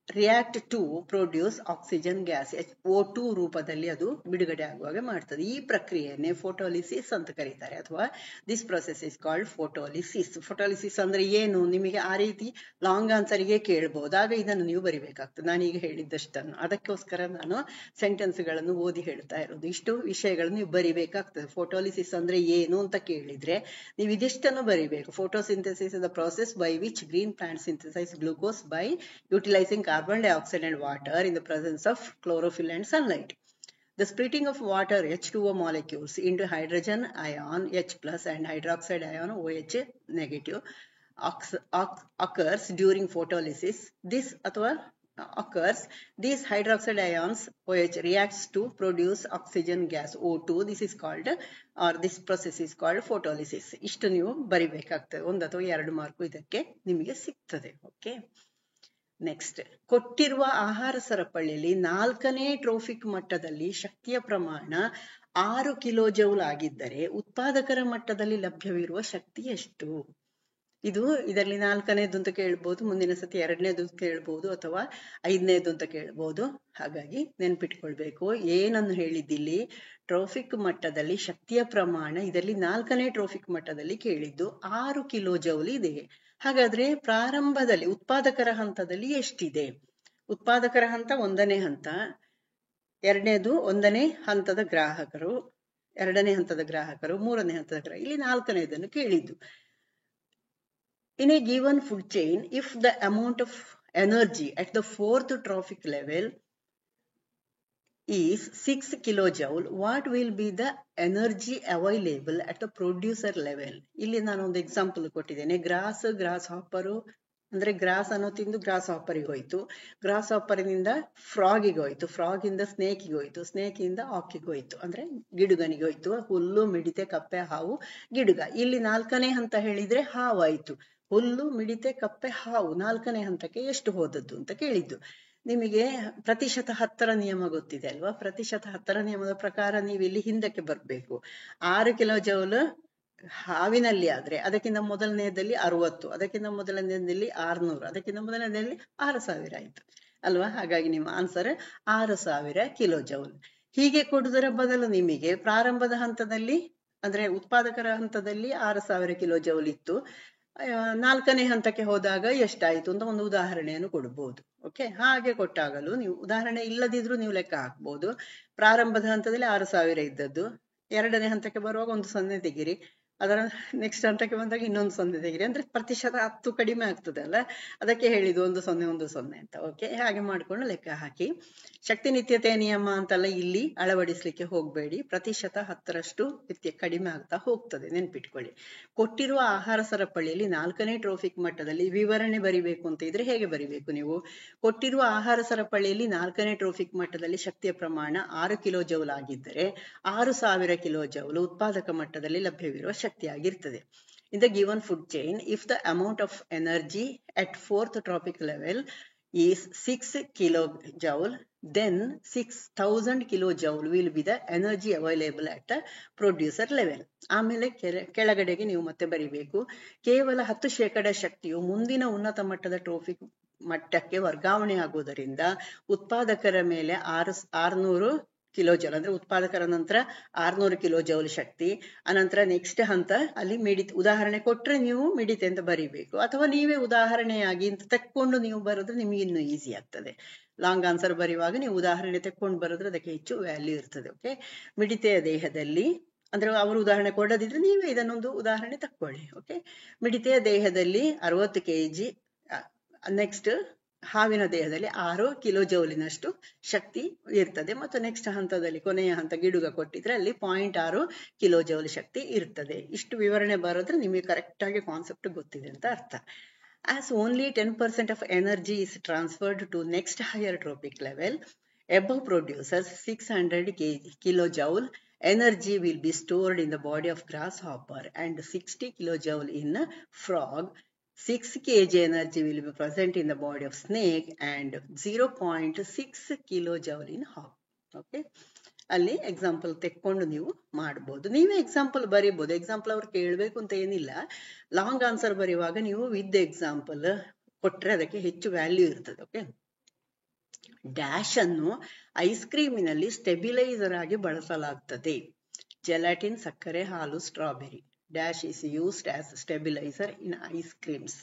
S1: react to produce oxygen gas, O2 ರೂಪದಲ್ಲಿ ಅದು ಬಿಡುಗಡೆ ಆಗುವಾಗ ಮಾಡ್ತದೆ. ಈ ಪ್ರಕ್ರಿಯೆಯನ್ನೇ ಫೋಟೋಲಿಸಿಸ್ ಅಂತ ಕರೀತಾರೆ, ಅಥವಾ ದಿಸ್ ಪ್ರೊಸೆಸ್ ಇಸ್ ಕಾಲ್ಡ್ ಫೋಟೋಲಿಸಿಸ್. ಫೋಟೋಲಿಸಿಸ್ ಅಂದ್ರೆ ಏನು? ನಿಮಗೆ ಆ ರೀತಿ ಲಾಂಗ್ ಆನ್ಸರ್ಗೆ ಕೇಳ್ಬಹುದು, ಆಗ ಇದನ್ನು ನೀವು ಬರಿಬೇಕಾಗ್ತದೆ. ನಾನೀಗ ಹೇಳಿದ್ದಷ್ಟನ್ನು, ಅದಕ್ಕೋಸ್ಕರ ನಾನು ಸೆಂಟೆನ್ಸ್ಗಳನ್ನು ಓದಿ ಹೇಳ್ತಾ ಇರೋದು. ಇಷ್ಟು ವಿಷಯಗಳನ್ನು ನೀವು ಬರಿಬೇಕಾಗ್ತದೆ. ಫೋಟೋಲಿಸಿಸ್ ಅಂದ್ರೆ ಏನು ಅಂತ ಕೇಳಿದ್ರೆ ನೀವು ಇದಿಷ್ಟನ್ನು ಬರಿಬೇಕು. Photosynthesis is the process by which green plant synthesise glucose by utilising carbon dioxide and water in the presence of chlorophyll and sunlight. The splitting of water H2O molecules into hydrogen ion H plus and hydroxide ion OH negative occurs during photolysis. This occurs, these hydroxide ions OH reacts to produce oxygen gas O2. This is called, or this process is called photolysis. ಇಷ್ಟು ನೀವು ಬರಿಬೇಕಾಗ್ತದೆ. 1 ಅಥವಾ 2 mark ಇದಕ್ಕೆ ನಿಮಗೆ ಸಿಗ್ತದೆ. Okay, next, ಕೊಟ್ಟಿರುವ ಆಹಾರ ಸರಪಳಿಯಲ್ಲಿ 4ನೇ trophic ಮಟ್ಟದಲ್ಲಿ ಶಕ್ತಿಯ ಪ್ರಮಾಣ 6 ಕಿಲೋ ಜೌಲ್ ಆಗಿದ್ದರೆ ಉತ್ಪಾದಕರ ಮಟ್ಟದಲ್ಲಿ ಲಭ್ಯವಿರುವ ಶಕ್ತಿ ಎಷ್ಟು? ಇದರಲ್ಲಿ 4ನೇದು ಅಂತ ಕೇಳ್ಬೋದು, ಮುಂದಿನ ಸತಿ 2ನೇದು ಕೇಳ್ಬೋದು, ಅಥವಾ 5ನೇದು ಅಂತ ಕೇಳ್ಬೋದು. ಹಾಗಾಗಿ ನೆನ್ಪಿಟ್ಕೊಳ್ಬೇಕು ಏನನ್ನು ಹೇಳಿದ್ದಿಲ್ಲಿ. ಟ್ರೋಫಿಕ್ ಮಟ್ಟದಲ್ಲಿ ಶಕ್ತಿಯ ಪ್ರಮಾಣ ಇದರಲ್ಲಿ 4ನೇ ಟ್ರೋಫಿಕ್ ಮಟ್ಟದಲ್ಲಿ ಕೇಳಿದ್ದು 6 ಕಿಲೋ ಜೌಲ್ ಇದೆ. ಹಾಗಾದ್ರೆ ಪ್ರಾರಂಭದಲ್ಲಿ ಉತ್ಪಾದಕರ ಹಂತದಲ್ಲಿ ಎಷ್ಟಿದೆ? ಉತ್ಪಾದಕರ ಹಂತ 1ನೇ ಹಂತ, 2ನೇದು 1ನೇ ಹಂತದ ಗ್ರಾಹಕರು, 2ನೇ ಹಂತದ ಗ್ರಾಹಕರು, 3ನೇ ಹಂತದ ಗ್ರಾಹಕರು, ಇಲ್ಲಿ 4ನೇದನ್ನು ಕೇಳಿದ್ದು. In a given food chain, if the amount of energy at the 4th trophic level is 6 kilojoule, what will be the energy available at the producer level? ಇಲ್ಲಿ ನಾನು ಒಂದು ಎಕ್ಸಾಂಪಲ್ ಕೊಟ್ಟಿದ್ದೇನೆ. ಗ್ರಾಸ್ ಹಾಪರು ಅಂದ್ರೆ ಗ್ರಾಸ್ ಅನ್ನೋ ತಿಂದು ಗ್ರಾಸ್ ಹಾಪರಿಗೆ ಹೋಯ್ತು, gross ಹಾಪರ್ನಿಂದ ಫ್ರಾಗಿಗೆ ಹೋಯ್ತು, ಫ್ರಾಗಿಂದ ಸ್ನೇಕಿಗೆ ಹೋಯ್ತು, ಸ್ನೇಕಿಂದ ಆಕಿಗೆ ಹೋಯ್ತು, ಅಂದ್ರೆ ಗಿಡುಗನಿಗೆ ಹೋಯ್ತು. ಹುಲ್ಲು, ಮಿಡಿತೆ, ಕಪ್ಪೆ, ಹಾವು, ಗಿಡುಗ. ಇಲ್ಲಿ 4ನೇ ಹಂತ ಹೇಳಿದ್ರೆ ಹಾವಾಯ್ತು. ಹುಲ್ಲು, ಮಿಡಿತೆ, ಕಪ್ಪೆ, ಹಾವು 4ನೇ ಹಂತಕ್ಕೆ ಎಷ್ಟು ಹೋದದ್ದು ಅಂತ ಕೇಳಿದ್ದು. ನಿಮಗೆ ಪ್ರತಿಶತ 10ರ ನಿಯಮ ಗೊತ್ತಿದೆ ಅಲ್ವಾ? ಪ್ರತಿಶತ 10ರ ನಿಯಮದ ಪ್ರಕಾರ ನೀವು ಇಲ್ಲಿ ಹಿಂದಕ್ಕೆ ಬರ್ಬೇಕು. 6 ಕಿಲೋ ಜೌಲ್ ಹಾವಿನಲ್ಲಿ ಆದ್ರೆ ಅದಕ್ಕಿಂತ ಮೊದಲನೇದಲ್ಲಿ 60, ಅದಕ್ಕಿಂತ ಮೊದಲನೇದಲ್ಲಿ 600, ಅದಕ್ಕಿಂತ ಮೊದಲನೇದಲ್ಲಿ 6000 ಆಯ್ತು ಅಲ್ವಾ? ಹಾಗಾಗಿ ನಿಮ್ಮ ಆನ್ಸರ್ 6000 ಕಿಲೋ ಜೌಲ್. ಹೀಗೆ ಕೊಡುವುದರ ಬದಲು ನಿಮಗೆ ಪ್ರಾರಂಭದ ಹಂತದಲ್ಲಿ ಅಂದ್ರೆ ಉತ್ಪಾದಕರ ಹಂತದಲ್ಲಿ 6000 ಕಿಲೋ ಜೌಲ್ ಇತ್ತು, 4ನೇ ಹಂತಕ್ಕೆ ಹೋದಾಗ ಎಷ್ಟಾಯ್ತು ಅಂತ ಒಂದು ಉದಾಹರಣೆಯನ್ನು ಕೊಡಬಹುದು. ಓಕೆ, ಹಾಗೆ ಕೊಟ್ಟಾಗಲೂ ನೀವು ಉದಾಹರಣೆ ಇಲ್ಲದಿದ್ರು ನೀವು ಲೆಕ್ಕ ಹಾಕ್ಬಹುದು. ಪ್ರಾರಂಭದ ಹಂತದಲ್ಲಿ 6000 ಇದ್ದದ್ದು, 2ನೇ ಹಂತಕ್ಕೆ ಬರುವಾಗ 1 0 ತೆಗಿರಿ, ಅದರ ನೆಕ್ಸ್ಟ್ ಹಂತಕ್ಕೆ ಬಂದಾಗ ಇನ್ನೊಂದು 0 ತೆಗಿರಿ, ಅಂದ್ರೆ ಪ್ರತಿಶತ 10 ಕಡಿಮೆ ಆಗ್ತದೆ ಅಲ್ಲ, ಅದಕ್ಕೆ ಹೇಳಿದ್ದು 1 0 1 0 ಅಂತ. ಓಕೆ, ಹಾಗೆ ಮಾಡ್ಕೊಂಡು ಲೆಕ್ಕ ಹಾಕಿ. ಶಕ್ತಿ ನಿತ್ಯತೆಯ ನಿಯಮ ಅಂತಲ್ಲ ಇಲ್ಲಿ ಅಳವಡಿಸ್ಲಿಕ್ಕೆ ಹೋಗ್ಬೇಡಿ. ಪ್ರತಿಶತ 10ರಷ್ಟು ಕಡಿಮೆ ಆಗ್ತಾ ಹೋಗ್ತದೆ, ನೆನ್ಪಿಟ್ಕೊಳ್ಳಿ. ಕೊಟ್ಟಿರುವ ಆಹಾರ ಸರಪಳಿಯಲ್ಲಿ 4ನೇ ಟ್ರೋಫಿಕ್ ಮಟ್ಟದಲ್ಲಿ ವಿವರಣೆ ಬರಿಬೇಕು ಅಂತ ಇದ್ರೆ ಹೇಗೆ ಬರಿಬೇಕು ನೀವು? ಕೊಟ್ಟಿರುವ ಆಹಾರ ಸರಪಳಿಯಲ್ಲಿ 4ನೇ ಟ್ರೋಫಿಕ್ ಮಟ್ಟದಲ್ಲಿ ಶಕ್ತಿಯ ಪ್ರಮಾಣ 6 ಕಿಲೋ ಜೌಲ್ ಆಗಿದ್ದರೆ 6000 ಕಿಲೋ ಜೌಲ್ ಉತ್ಪಾದಕ ಮಟ್ಟದಲ್ಲಿ ಲಭ್ಯವಿರುವ ಶಕ್ತಿಯಾಗಿರ್ತದೆ. In the given food chain, if the amount of energy at 4th tropic level is 6 kilojoule, then 6000 kilojoule will be the energy available at the producer level. ಆಮೇಲೆ ಕೆಳಗಡೆಗೆ ನೀವು ಮತ್ತೆ ಬರಿಬೇಕು. ಕೇವಲ 10% ಶಕ್ತಿಯು ಮುಂದಿನ ಉನ್ನತ ಮಟ್ಟದ ಟ್ರೋಫಿಕ್ ಮಟ್ಟಕ್ಕೆ ವರ್ಗಾವಣೆ ಆಗುವುದರಿಂದ ಉತ್ಪಾದಕರ ಮೇಲೆ 600 ಕಿಲೋ ಜೌಲ್, ಅಂದ್ರೆ ಉತ್ಪಾದಕರ ನಂತರ 600 ಕಿಲೋ ಜೌಲ್ ಶಕ್ತಿ. ಅನಂತರ ನೆಕ್ಸ್ಟ್ ಹಂತ ಅಲ್ಲಿ ಮಿಡಿತೆ, ಉದಾಹರಣೆ ಕೊಟ್ರೆ ನೀವು ಮಿಡಿತೆ ಅಂತ ಬರಿಬೇಕು, ಅಥವಾ ನೀವೇ ಉದಾಹರಣೆಯಾಗಿ ಅಂತ ತೆಕ್ಕೊಂಡು ನೀವು ಬರೋದ್ರೆ ನಿಮಗೆ ಇನ್ನೂ ಈಸಿ ಆಗ್ತದೆ. ಲಾಂಗ್ ಆನ್ಸರ್ ಬರೆಯುವಾಗ ನೀವು ಉದಾಹರಣೆ ತೆಕ್ಕೊಂಡು ಬರೋದ್ರೆ ಅದಕ್ಕೆ ಹೆಚ್ಚು ವ್ಯಾಲ್ಯೂ ಇರ್ತದೆ. ಓಕೆ, ಮಿಡಿತೆಯ ದೇಹದಲ್ಲಿ ಅಂದ್ರೆ ಅವರು ಉದಾಹರಣೆ ಕೊಡದಿದ್ರೆ ನೀವೇ ಇದನ್ನೊಂದು ಉದಾಹರಣೆ ತಕ್ಕೊಳ್ಳಿ. ಓಕೆ, ಮಿಡಿತೆಯ ದೇಹದಲ್ಲಿ 60 kg, ನೆಕ್ಸ್ಟ್ ಹಾವಿನ ದೇಹದಲ್ಲಿ 6 ಕಿಲೋ ಜೌಲಿನಷ್ಟು ಶಕ್ತಿ ಇರ್ತದೆ. ಮತ್ತು ನೆಕ್ಸ್ಟ್ ಹಂತದಲ್ಲಿ ಕೊನೆಯ ಹಂತ ಗಿಡುಗ ಕೊಟ್ಟಿದ್ರೆ ಅಲ್ಲಿ 0.6 ಕಿಲೋ ಜೌಲ್ ಶಕ್ತಿ ಇರ್ತದೆ. ಇಷ್ಟು ವಿವರಣೆ ಬರೋದ್ರೆ ನಿಮಗೆ ಕರೆಕ್ಟ್ ಆಗಿ ಕಾನ್ಸೆಪ್ಟ್ ಗೊತ್ತಿದೆ ಅಂತ ಅರ್ಥ. As only 10% of energy is transferred to next higher tropic level, above producers 600 kilojoule energy will be stored in the body of grasshopper and 60 kilojoule in frog. 6 kg energy will be present in the body of snake and 0.6 kilojoule in hog. Okay, ಅಲ್ಲಿ example ತೆಕ್ಕೊಂಡು ನೀವು ಮಾಡಬಹುದು. ನೀವೇ example ಬರೀಬಹುದು. Example ಅವ್ರು ಕೇಳಬೇಕು ಅಂತ ಏನಿಲ್ಲ. Long answer ಬರೆಯುವಾಗ ನೀವು ವಿತ್ ಎಕ್ಸಾಂಪಲ್ ಕೊಟ್ರೆ ಅದಕ್ಕೆ ಹೆಚ್ಚು ವ್ಯಾಲ್ಯೂ ಇರ್ತದೆ. ಓಕೆ, ಡ್ಯಾಶ್ ಅನ್ನು ಐಸ್ ಕ್ರೀಮಿನಲ್ಲಿ ಸ್ಟೆಬಿಲೈಸರ್ ಆಗಿ ಬಳಸಲಾಗ್ತದೆ. ಜೆಲಾಟಿನ್, ಸಕ್ಕರೆ, ಹಾಲು, strawberry. Dash is used as stabiliser in ice creams.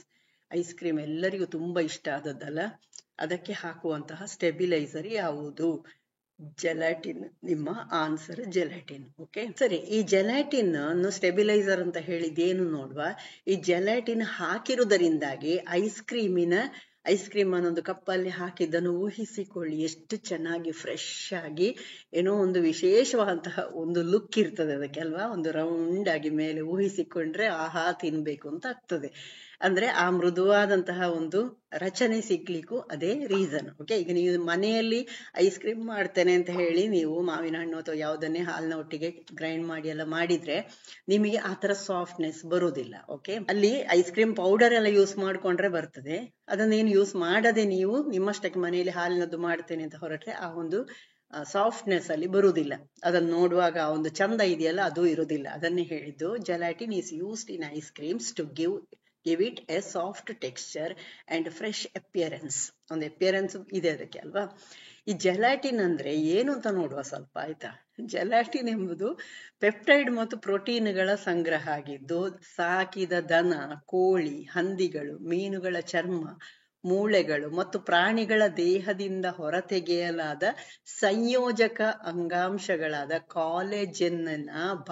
S1: Ice cream ಎಲ್ಲರಿಗೂ ತುಂಬಾ ಇಷ್ಟ ಆದದ್ದಲ್ಲ, ಅದಕ್ಕೆ ಹಾಕುವಂತಹ ಸ್ಟೆಬಿಲೈಸರ್ ಯಾವುದು? ಜೆಲಾಟಿನ್. ನಿಮ್ಮ ಆನ್ಸರ್ ಜೆಲಾಟಿನ್. ಓಕೆ, ಸರಿ. ಈ ಜೆಲಾಟಿನ್ ಅನ್ನು ಸ್ಟೆಬಿಲೈಸರ್ ಅಂತ ಹೇಳಿದ್ದೇನು ನೋಡುವ. ಈ ಜೆಲಾಟಿನ್ ಹಾಕಿರುವುದರಿಂದಾಗಿ ಐಸ್ ಕ್ರೀಮ್ ಅನ್ನೊಂದು ಕಪ್ಪಲ್ಲಿ ಹಾಕಿದ್ದನ್ನು ಊಹಿಸಿಕೊಳ್ಳಿ, ಎಷ್ಟು ಚೆನ್ನಾಗಿ ಫ್ರೆಶ್ ಆಗಿ ಏನೋ ಒಂದು ವಿಶೇಷವಾದಂತಹ ಒಂದು ಲುಕ್ ಇರ್ತದೆ ಅದಕ್ಕೆ ಅಲ್ವಾ. ಒಂದು ರೌಂಡ್ ಆಗಿ ಮೇಲೆ ಊಹಿಸಿಕೊಂಡ್ರೆ ಆಹಾ ತಿನ್ಬೇಕು ಅಂತ ಆಗ್ತದೆ. ಅಂದ್ರೆ ಆ ಮೃದುವಾದಂತಹ ಒಂದು ರಚನೆ ಸಿಗ್ಲಿಕ್ಕೂ ಅದೇ ರೀಸನ್. ಓಕೆ, ಈಗ ನೀವು ಮನೆಯಲ್ಲಿ ಐಸ್ ಕ್ರೀಮ್ ಮಾಡ್ತೇನೆ ಅಂತ ಹೇಳಿ ನೀವು ಮಾವಿನ ಹಣ್ಣು ಅಥವಾ ಯಾವುದನ್ನೇ ಹಾಲಿನ ಒಟ್ಟಿಗೆ ಗ್ರೈಂಡ್ ಮಾಡಿ ಎಲ್ಲ ಮಾಡಿದ್ರೆ ನಿಮಗೆ ಆ ತರ ಸಾಫ್ಟ್ನೆಸ್ ಬರುವುದಿಲ್ಲ. ಓಕೆ, ಅಲ್ಲಿ ಐಸ್ ಕ್ರೀಮ್ ಪೌಡರ್ ಎಲ್ಲ ಯೂಸ್ ಮಾಡ್ಕೊಂಡ್ರೆ ಬರ್ತದೆ. ಅದನ್ನೇನು ಯೂಸ್ ಮಾಡದೆ ನೀವು ನಿಮ್ಮಷ್ಟಕ್ಕೆ ಮನೆಯಲ್ಲಿ ಹಾಲಿನದ್ದು ಮಾಡ್ತೇನೆ ಅಂತ ಹೊರಟ್ರೆ ಆ ಒಂದು ಸಾಫ್ಟ್ನೆಸ್ ಅಲ್ಲಿ ಬರುವುದಿಲ್ಲ. ಅದನ್ನು ನೋಡುವಾಗ ಆ ಒಂದು ಚಂದ ಇದೆಯಲ್ಲ ಅದು ಇರುವುದಿಲ್ಲ. ಅದನ್ನೇ ಹೇಳಿದ್ದು, gelatin is used in ice creams to give it a soft texture and fresh appearance. ಒಂದು ಅಪಿಯರೆನ್ಸ್ ಇದೆ ಅದಕ್ಕೆ ಅಲ್ವಾ. ಈ ಜೆಲಾಟಿನ್ ಅಂದ್ರೆ ಏನು ಅಂತ ನೋಡುವ ಸ್ವಲ್ಪ, ಆಯ್ತಾ. ಜೆಲಾಟಿನ್ ಎಂಬುದು ಪೆಪ್ಟೈಡ್ ಮತ್ತು ಪ್ರೋಟೀನ್ಗಳ ಸಂಗ್ರಹ ಆಗಿದ್ದು, ಸಾಕಿದ ದನ, ಕೋಳಿ, ಹಂದಿಗಳು, ಮೀನುಗಳ ಚರ್ಮ, ಮೂಳೆಗಳು ಮತ್ತು ಪ್ರಾಣಿಗಳ ದೇಹದಿಂದ ಹೊರತೆಗೆಯಲಾದ ಸಂಯೋಜಕ ಅಂಗಾಂಶಗಳಾದ ಕಾಲೇಜನ್ನ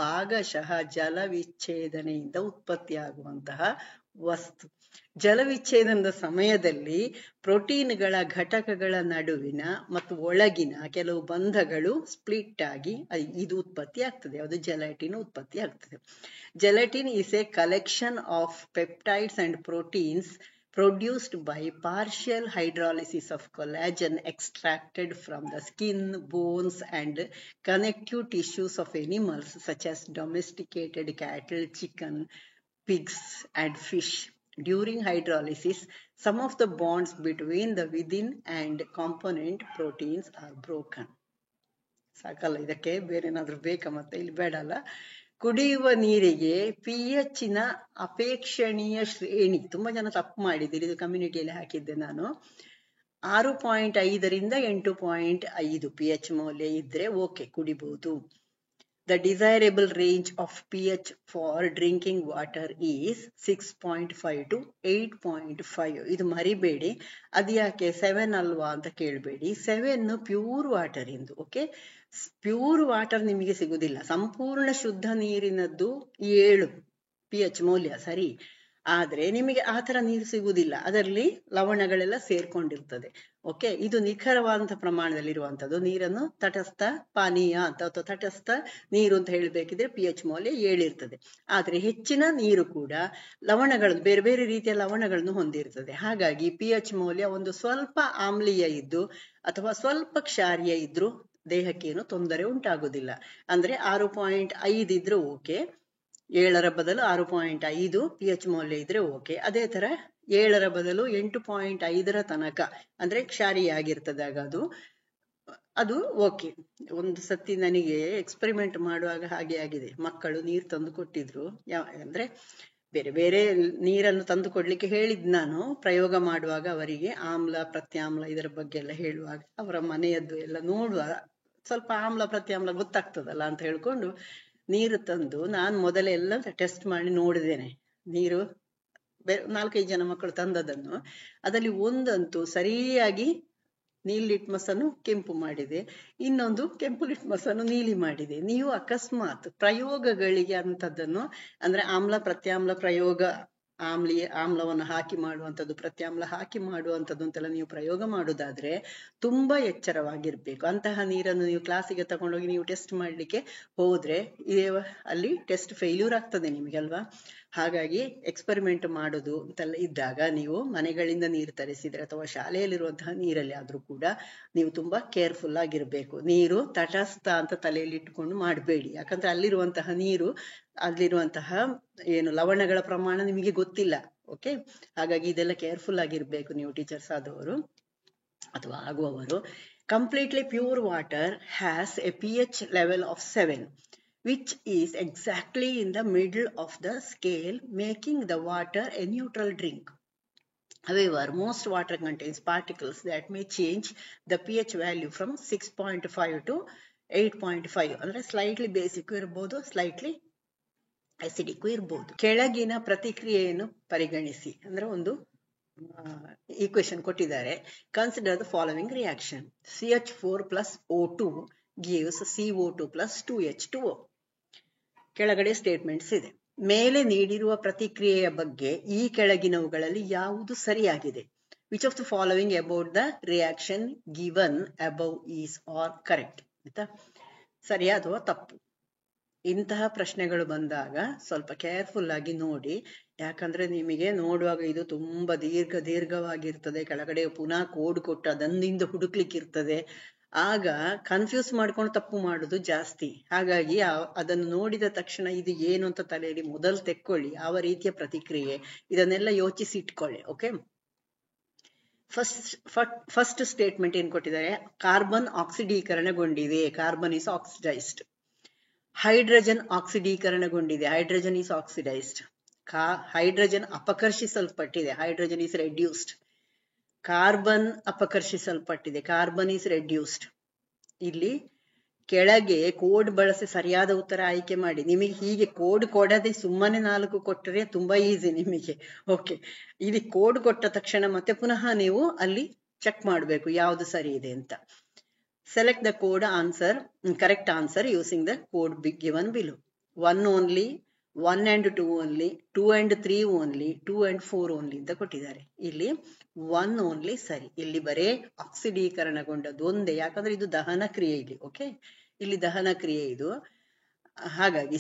S1: ಭಾಗಶಃ ಜಲವಿಚ್ಛೇದನೆಯಿಂದ ಉತ್ಪತ್ತಿಯಾಗುವಂತಹ ವಸ್ತು. ಜಲವಿಚ್ಛೇದನದ ಸಮಯದಲ್ಲಿ ಪ್ರೋಟೀನ್ಗಳ ಘಟಕಗಳ ನಡುವಿನ ಮತ್ತು ಒಳಗಿನ ಕೆಲವು ಬಂಧಗಳು ಸ್ಪ್ಲಿಟ್ ಆಗಿ ಇದು ಉತ್ಪತ್ತಿ ಆಗ್ತದೆ. ಅದು ಜೆಲಾಟಿನ್ ಉತ್ಪತ್ತಿ ಆಗ್ತದೆ. Gelatin is a collection of peptides and proteins produced by partial hydrolysis of collagen extracted from the skin, bones and connective tissues of animals such as domesticated cattle, chicken, pigs and fish. During hydrolysis, some of the bonds between the within and component proteins are broken. ಸಾಕಲ್ಲ, ಇದಕ್ಕೆ ಬೇರೆ ಏನಾದ್ರೂ ಬೇಕಾ? ಮತ್ತೆ ಇಲ್ಲಿ ಬೇಡಲ್ಲ. ಕುಡಿಯುವ ನೀರಿಗೆ pH ನ ಅಪೇಕ್ಷಣೀಯ ಶ್ರೇಣಿ, ತುಂಬಾ ಜನ ತಪ್ಪು ಮಾಡಿದ್ದೀರಿ, ಇದು ಕಮ್ಯುನಿಟಿಯಲ್ಲಿ ಹಾಕಿದ್ದೆ ನಾನು, 6.5 ರಿಂದ 8.5 pH ಮೌಲ್ಯ ಇದ್ರೆ okay, ಕುಡಿಬಹುದು. The desirable range of pH for drinking water is 6.5 to 8.5. ಇದು ಮರಿಬೇಡಿ. ಅದ್ಯಾಕೆ 7 ಅಲ್ವಾ ಅಂತ ಕೇಳಬೇಡಿ. 7 ಪ್ಯೂರ್ ವಾಟರ್ ಇಂದು. ಓಕೆ, ಪ್ಯೂರ್ ವಾಟರ್ ನಿಮಗೆ ಸಿಗುದಿಲ್ಲ. ಸಂಪೂರ್ಣ ಶುದ್ಧ ನೀರಿನದ್ದು 7 pH ಮೌಲ್ಯ ಸರಿ, ಆದ್ರೆ ನಿಮಗೆ ಆ ತರ ನೀರು ಸಿಗುದಿಲ್ಲ. ಅದರಲ್ಲಿ ಲವಣಗಳೆಲ್ಲ ಸೇರ್ಕೊಂಡಿರ್ತದೆ. ಓಕೆ, ಇದು ನಿಖರವಾದಂತಹ ಪ್ರಮಾಣದಲ್ಲಿರುವಂತದ್ದು. ನೀರನ್ನು ತಟಸ್ಥ ಪಾನೀಯ ಅಂತ ಅಥವಾ ತಟಸ್ಥ ನೀರು ಅಂತ ಹೇಳಬೇಕಿದ್ರೆ pH ಮೌಲ್ಯ 7 ಇರ್ತದೆ. ಆದ್ರೆ ಹೆಚ್ಚಿನ ನೀರು ಕೂಡ ಲವಣಗಳನ್ನು, ಬೇರೆ ಬೇರೆ ರೀತಿಯ ಲವಣಗಳನ್ನು ಹೊಂದಿರ್ತದೆ. ಹಾಗಾಗಿ pH ಮೌಲ್ಯ ಒಂದು ಸ್ವಲ್ಪ ಆಮ್ಲೀಯ ಇದ್ದು ಅಥವಾ ಸ್ವಲ್ಪ ಕ್ಷಾರೀಯ ಇದ್ರೂ ದೇಹಕ್ಕೇನು ತೊಂದರೆ ಉಂಟಾಗುದಿಲ್ಲ. ಅಂದ್ರೆ 6.5 ಇದ್ರೆ ಓಕೆ, 7ರ ಬದಲು 6.5 pH ಮೌಲ್ಯ ಇದ್ರೆ ಓಕೆ. ಅದೇ ತರ 7ರ ಬದಲು 8.5ರ ತನಕ ಅಂದ್ರೆ ಕ್ಷಾರೀಯ ಆಗಿರ್ತದಾಗ ಅದು ಓಕೆ. ಒಂದು ಸತಿ ನನಗೆ ಎಕ್ಸ್ಪೆರಿಮೆಂಟ್ ಮಾಡುವಾಗ ಹಾಗೆ ಆಗಿದೆ. ಮಕ್ಕಳು ನೀರು ತಂದು ಕೊಟ್ಟಿದ್ರು, ಅಂದ್ರೆ ಬೇರೆ ಬೇರೆ ನೀರನ್ನು ತಂದು ಕೊಡ್ಲಿಕ್ಕೆ ಹೇಳಿದ್ ನಾನು. ಪ್ರಯೋಗ ಮಾಡುವಾಗ ಅವರಿಗೆ ಆಮ್ಲ ಪ್ರತ್ಯಾಮ್ಲ ಇದರ ಬಗ್ಗೆ ಎಲ್ಲ ಹೇಳುವಾಗ ಅವರ ಮನೆಯದ್ದು ಎಲ್ಲ ನೋಡುವ ಸ್ವಲ್ಪ ಆಮ್ಲ ಪ್ರತ್ಯಾಮ್ಲ ಗೊತ್ತಾಗ್ತದಲ್ಲ ಅಂತ ಹೇಳ್ಕೊಂಡು ನೀರು ತಂದು ನಾನು ಮೊದಲೆಲ್ಲ ಟೆಸ್ಟ್ ಮಾಡಿ ನೋಡಿದ್ದೇನೆ. ನೀರು 4-5 ಜನ ಮಕ್ಕಳು ತಂದದನ್ನು, ಅದರಲ್ಲಿ ಒಂದಂತೂ ಸರಿಯಾಗಿ ನೀಲಿ ಲಿಟ್ಮಸ್ ಅನ್ನು ಕೆಂಪು ಮಾಡಿದೆ, ಇನ್ನೊಂದು ಕೆಂಪು ಲಿಟ್ಮಸ್ ಅನ್ನು ನೀಲಿ ಮಾಡಿದೆ. ನೀವು ಅಕಸ್ಮಾತ್ ಪ್ರಯೋಗಗಳಿಗೆ ಅಂತದನ್ನು, ಅಂದ್ರೆ ಆಮ್ಲ ಪ್ರತ್ಯಾಮ್ಲ ಪ್ರಯೋಗ, ಆಮ್ಲವನ್ನು ಹಾಕಿ ಮಾಡುವಂಥದ್ದು, ಪ್ರತ್ಯಾಮ್ಲ ಹಾಕಿ ಮಾಡುವಂಥದ್ದು ಅಂತೆಲ್ಲ ನೀವು ಪ್ರಯೋಗ ಮಾಡುವುದಾದ್ರೆ ತುಂಬಾ ಎಚ್ಚರವಾಗಿರ್ಬೇಕು. ಅಂತಹ ನೀರನ್ನು ನೀವು ಕ್ಲಾಸಿಗೆ ತಗೊಂಡೋಗಿ ನೀವು ಟೆಸ್ಟ್ ಮಾಡ್ಲಿಕ್ಕೆ ಹೋದ್ರೆ ಅಲ್ಲಿ ಟೆಸ್ಟ್ ಫೇಲ್ಯೂರ್ ಆಗ್ತದೆ ನಿಮಗೆ ಅಲ್ವಾ. ಹಾಗಾಗಿ ಎಕ್ಸ್ಪೆರಿಮೆಂಟ್ ಮಾಡೋದು ಅಂತೆಲ್ಲ ಇದ್ದಾಗ ನೀವು ಮನೆಗಳಿಂದ ನೀರು ತರಿಸಿದ್ರೆ ಅಥವಾ ಶಾಲೆಯಲ್ಲಿರುವಂತಹ ನೀರಲ್ಲಿ ಆದ್ರೂ ಕೂಡ ನೀವು ತುಂಬಾ ಕೇರ್ಫುಲ್ ಆಗಿರ್ಬೇಕು. ನೀರು ತಟಸ್ಥ ಅಂತ ತಲೆಯಲ್ಲಿ ಇಟ್ಟುಕೊಂಡು ಮಾಡಬೇಡಿ. ಯಾಕಂದ್ರೆ ಅಲ್ಲಿರುವಂತಹ ನೀರು, ಅಲ್ಲಿರುವಂತಹ ಏನು ಲವಣಗಳ ಪ್ರಮಾಣ ನಿಮಗೆ ಗೊತ್ತಿಲ್ಲ. ಓಕೆ, ಹಾಗಾಗಿ ಇದೆಲ್ಲ ಕೇರ್ಫುಲ್ ಆಗಿರ್ಬೇಕು ನೀವು ಟೀಚರ್ಸ್ ಆದವರು ಅಥವಾ ಆಗುವವರು. Completely pure water has a pH level of 7, which is exactly in the middle of the scale, making the water a neutral drink. However, most water contains particles that may change the pH value from 6.5 to 8.5. ಅಂದ್ರೆ slightly basic ಇರ್ಬೋದು, slightly acidic ಇರ್ಬೋದು. ಕೆಳಗಿನ ಪ್ರತಿಕ್ರಿಯೆಯನ್ನು ಪರಿಗಣಿಸಿ. ಅಂದ್ರೆ ಒಂದು equation ಕೊಟ್ಟಿದ್ದಾರೆ. Consider the following reaction. CH4 plus O2 gives CO2 plus 2H2O. ಕೆಳಗಡೆ ಸ್ಟೇಟ್ಮೆಂಟ್ಸ್ ಇದೆ. ಮೇಲೆ ನೀಡಿರುವ ಪ್ರತಿಕ್ರಿಯೆಯ ಬಗ್ಗೆ ಈ ಕೆಳಗಿನವುಗಳಲ್ಲಿ ಯಾವುದು ಸರಿಯಾಗಿದೆ? Which of the following about the reaction given above is are correct ಆಯ್ತಾ, ಸರಿಯಾ ಅಥವಾ ತಪ್ಪು. ಇಂತಹ ಪ್ರಶ್ನೆಗಳು ಬಂದಾಗ ಸ್ವಲ್ಪ ಕೇರ್ಫುಲ್ ಆಗಿ ನೋಡಿ, ಯಾಕಂದ್ರೆ ನಿಮಗೆ ನೋಡುವಾಗ ಇದು ತುಂಬಾ ದೀರ್ಘವಾಗಿರ್ತದೆ, ಕೆಳಗಡೆ ಪುನಃ ಕೋಡ್ ಕೊಟ್ಟು ಅದನ್ನಿಂದ ಹುಡುಕ್ಲಿಕ್ಕಿರ್ತದೆ, ಆಗ ಕನ್ಫ್ಯೂಸ್ ಮಾಡ್ಕೊಂಡು ತಪ್ಪು ಮಾಡುದು ಜಾಸ್ತಿ. ಹಾಗಾಗಿ ಅದನ್ನು ನೋಡಿದ ತಕ್ಷಣ ಇದು ಏನು ಅಂತ ತಲೆಯಲ್ಲಿ ಮೊದಲು ತೆಕ್ಕೊಳ್ಳಿ, ಯಾವ ರೀತಿಯ ಪ್ರತಿಕ್ರಿಯೆ ಇದನ್ನೆಲ್ಲ ಯೋಚಿಸಿ ಇಟ್ಕೊಳ್ಳಿ. ಓಕೆ, ಫಸ್ಟ್ ಸ್ಟೇಟ್ಮೆಂಟ್ ಏನ್ ಕೊಟ್ಟಿದ್ದಾರೆ, ಕಾರ್ಬನ್ ಆಕ್ಸಿಡೀಕರಣಗೊಂಡಿದೆ, ಕಾರ್ಬನ್ ಇಸ್ ಆಕ್ಸಿಡೈಸ್ಡ್. ಹೈಡ್ರೋಜನ್ ಆಕ್ಸಿಡೀಕರಣಗೊಂಡಿದೆ, ಹೈಡ್ರೋಜನ್ ಈಸ್ ಆಕ್ಸಿಡೈಸ್ಡ್. ಹೈಡ್ರೋಜನ್ ಅಪಕರ್ಷಿಸಲ್ಪಟ್ಟಿದೆ, ಹೈಡ್ರೋಜನ್ ಈಸ್ ರೆಡ್ಯೂಸ್ಡ್. ಕಾರ್ಬನ್ ಅಪಕರ್ಷಿಸಲ್ಪಟ್ಟಿದೆ, ಕಾರ್ಬನ್ ಈಸ್ ರೆಡ್ಯೂಸ್ಡ್. ಇಲ್ಲಿ ಕೆಳಗೆ ಕೋಡ್ ಬಳಸಿ ಸರಿಯಾದ ಉತ್ತರ ಆಯ್ಕೆ ಮಾಡಿ. ನಿಮಗೆ ಹೀಗೆ ಕೋಡ್ ಕೊಡದೆ ಸುಮ್ಮನೆ 4 ಕೊಟ್ಟರೆ ತುಂಬಾ ಈಸಿ ನಿಮಗೆ. ಓಕೆ, ಇಲ್ಲಿ ಕೋಡ್ ಕೊಟ್ಟ ತಕ್ಷಣ ಮತ್ತೆ ಪುನಃ ನೀವು ಅಲ್ಲಿ ಚೆಕ್ ಮಾಡಬೇಕು ಯಾವುದು ಸರಿ ಇದೆ ಅಂತ. Select the code answer, correct answer using the code given below. 1 only, 1 and 2 only, 2 and 3 only, 2 and 4 only ಅಂತ ಕೊಟ್ಟಿದ್ದಾರೆ. ಇಲ್ಲಿ 1 only ಸರಿ. ಇಲ್ಲಿ ಬರೇ ಆಕ್ಸಿಡೀಕರಣಗೊಂಡದ್ದು ಒಂದೇ, ಯಾಕಂದ್ರೆ ಇದು ದಹನ ಕ್ರಿಯೆ ಇಲ್ಲಿ. ಓಕೆ, ಇಲ್ಲಿ ದಹನ ಕ್ರಿಯೆ ಇದು. ಹಾಗಾಗಿ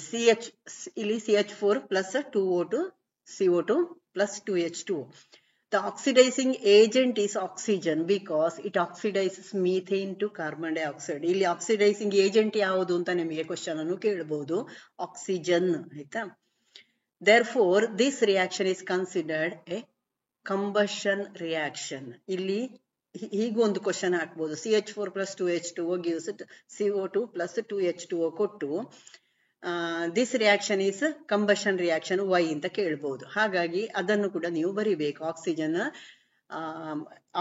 S1: ಇಲ್ಲಿ CH4 plus 2O2 CO2 plus 2H2O. The oxidizing agent is oxygen because it oxidizes methane to carbon dioxide. ಇಲ್ಲಿ ಆಕ್ಸಿಡೈಸಿಂಗ್ ಏಜೆಂಟ್ ಯಾವುದು ಅಂತ ನಿಮಗೆ ಕ್ವಶನ್ ಅನ್ನು ಕೇಳಬಹುದು, ಆಕ್ಸಿಜನ್ ಆಯ್ತಾ. Therefore this reaction is considered a combustion reaction. ಇಲ್ಲಿ ಹೀಗೂ ಒಂದು ಕ್ವಶನ್ ಹಾಕ್ಬಹುದು, CH4 plus 2H2O gives CO2 plus 2H2O ಕೊಟ್ಟು this reaction is combustion reaction why ಅಂತ ಕೇಳಬಹುದು. ಹಾಗಾಗಿ ಅದನ್ನು ಕೂಡ ನೀವು ಬರಿಬೇಕು. ಆಕ್ಸಿಜನ್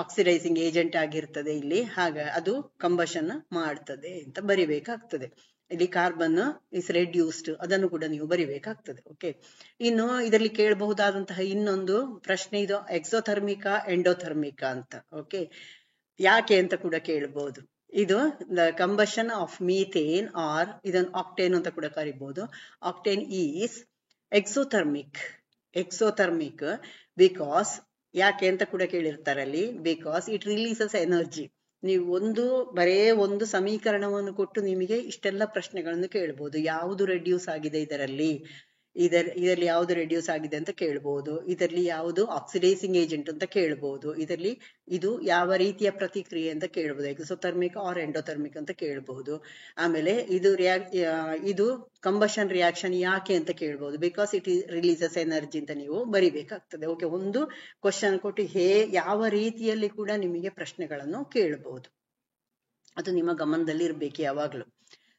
S1: ಆಕ್ಸಿಡೈಸಿಂಗ್ ಏಜೆಂಟ್ ಆಗಿರ್ತದೆ ಇಲ್ಲಿ, ಹಾಗ ಅದು ಕಂಬಷನ್ ಮಾಡ್ತದೆ ಅಂತ ಬರಿಬೇಕಾಗ್ತದೆ. ಇಲ್ಲಿ ಕಾರ್ಬನ್ ಇಸ್ ರೆಡ್ಯೂಸ್ಡ್ ಅದನ್ನು ಕೂಡ ನೀವು ಬರಿಬೇಕಾಗ್ತದೆ. ಓಕೆ, ಇನ್ನು ಇದರಲ್ಲಿ ಕೇಳಬಹುದಾದಂತಹ ಇನ್ನೊಂದು ಪ್ರಶ್ನೆ ಇದು ಎಕ್ಸೋಥರ್ಮಿಕಾ ಎಂಡೋಥರ್ಮಿಕಾ ಅಂತ. ಓಕೆ, ಯಾಕೆ ಅಂತ ಕೂಡ ಕೇಳಬಹುದು. ಇದು the combustion of methane or ಇದನ್ನು ಆಕ್ಟೇನ್ ಅಂತ ಕೂಡ ಕರಿಬಹುದು. ಆಕ್ಟೇನ್ ಈಸ್ ಎಕ್ಸೋಥರ್ಮಿಕ್ ಬಿಕಾಸ್, ಯಾಕೆ ಅಂತ ಕೂಡ ಕೇಳಿರ್ತಾರಲ್ಲಿ, ಬಿಕಾಸ್ ಇಟ್ ರಿಲೀಸಸ್ ಎನರ್ಜಿ. ನೀವು ಬರೇ ಒಂದು ಸಮೀಕರಣವನ್ನು ಕೊಟ್ಟು ನಿಮಗೆ ಇಷ್ಟೆಲ್ಲ ಪ್ರಶ್ನೆಗಳನ್ನು ಕೇಳಬಹುದು. ಯಾವುದು ರೆಡ್ಯೂಸ್ ಆಗಿದೆ ಇದರಲ್ಲಿ ಯಾವುದು ರೆಡ್ಯೂಸ್ ಆಗಿದೆ ಅಂತ ಕೇಳಬಹುದು, ಇದರಲ್ಲಿ ಯಾವುದು ಆಕ್ಸಿಡೈಸಿಂಗ್ ಏಜೆಂಟ್ ಅಂತ ಕೇಳಬಹುದು, ಇದರಲ್ಲಿ ಇದು ಯಾವ ರೀತಿಯ ಪ್ರತಿಕ್ರಿಯೆ ಅಂತ ಕೇಳಬಹುದು, ಎಕ್ಸೋಥರ್ಮಿಕ್ ಆರ್ ಎಂಡೋಥರ್ಮಿಕ್ ಅಂತ ಕೇಳಬಹುದು. ಆಮೇಲೆ ಇದು ಕಂಬಷನ್ ರಿಯಾಕ್ಷನ್ ಯಾಕೆ ಅಂತ ಕೇಳಬಹುದು, ಬಿಕಾಸ್ ಇಟ್ ರಿಲೀಸಸ್ ಎನರ್ಜಿ ಅಂತ ನೀವು ಬರಿಬೇಕಾಗ್ತದೆ. ಓಕೆ, ಒಂದು ಕ್ವಶನ್ ಕೊಟ್ಟು ಯಾವ ರೀತಿಯಲ್ಲಿ ಕೂಡ ನಿಮಗೆ ಪ್ರಶ್ನೆಗಳನ್ನು ಕೇಳಬಹುದು, ಅದು ನಿಮ್ಮ ಗಮನದಲ್ಲಿ ಇರ್ಬೇಕು ಯಾವಾಗ್ಲೂ.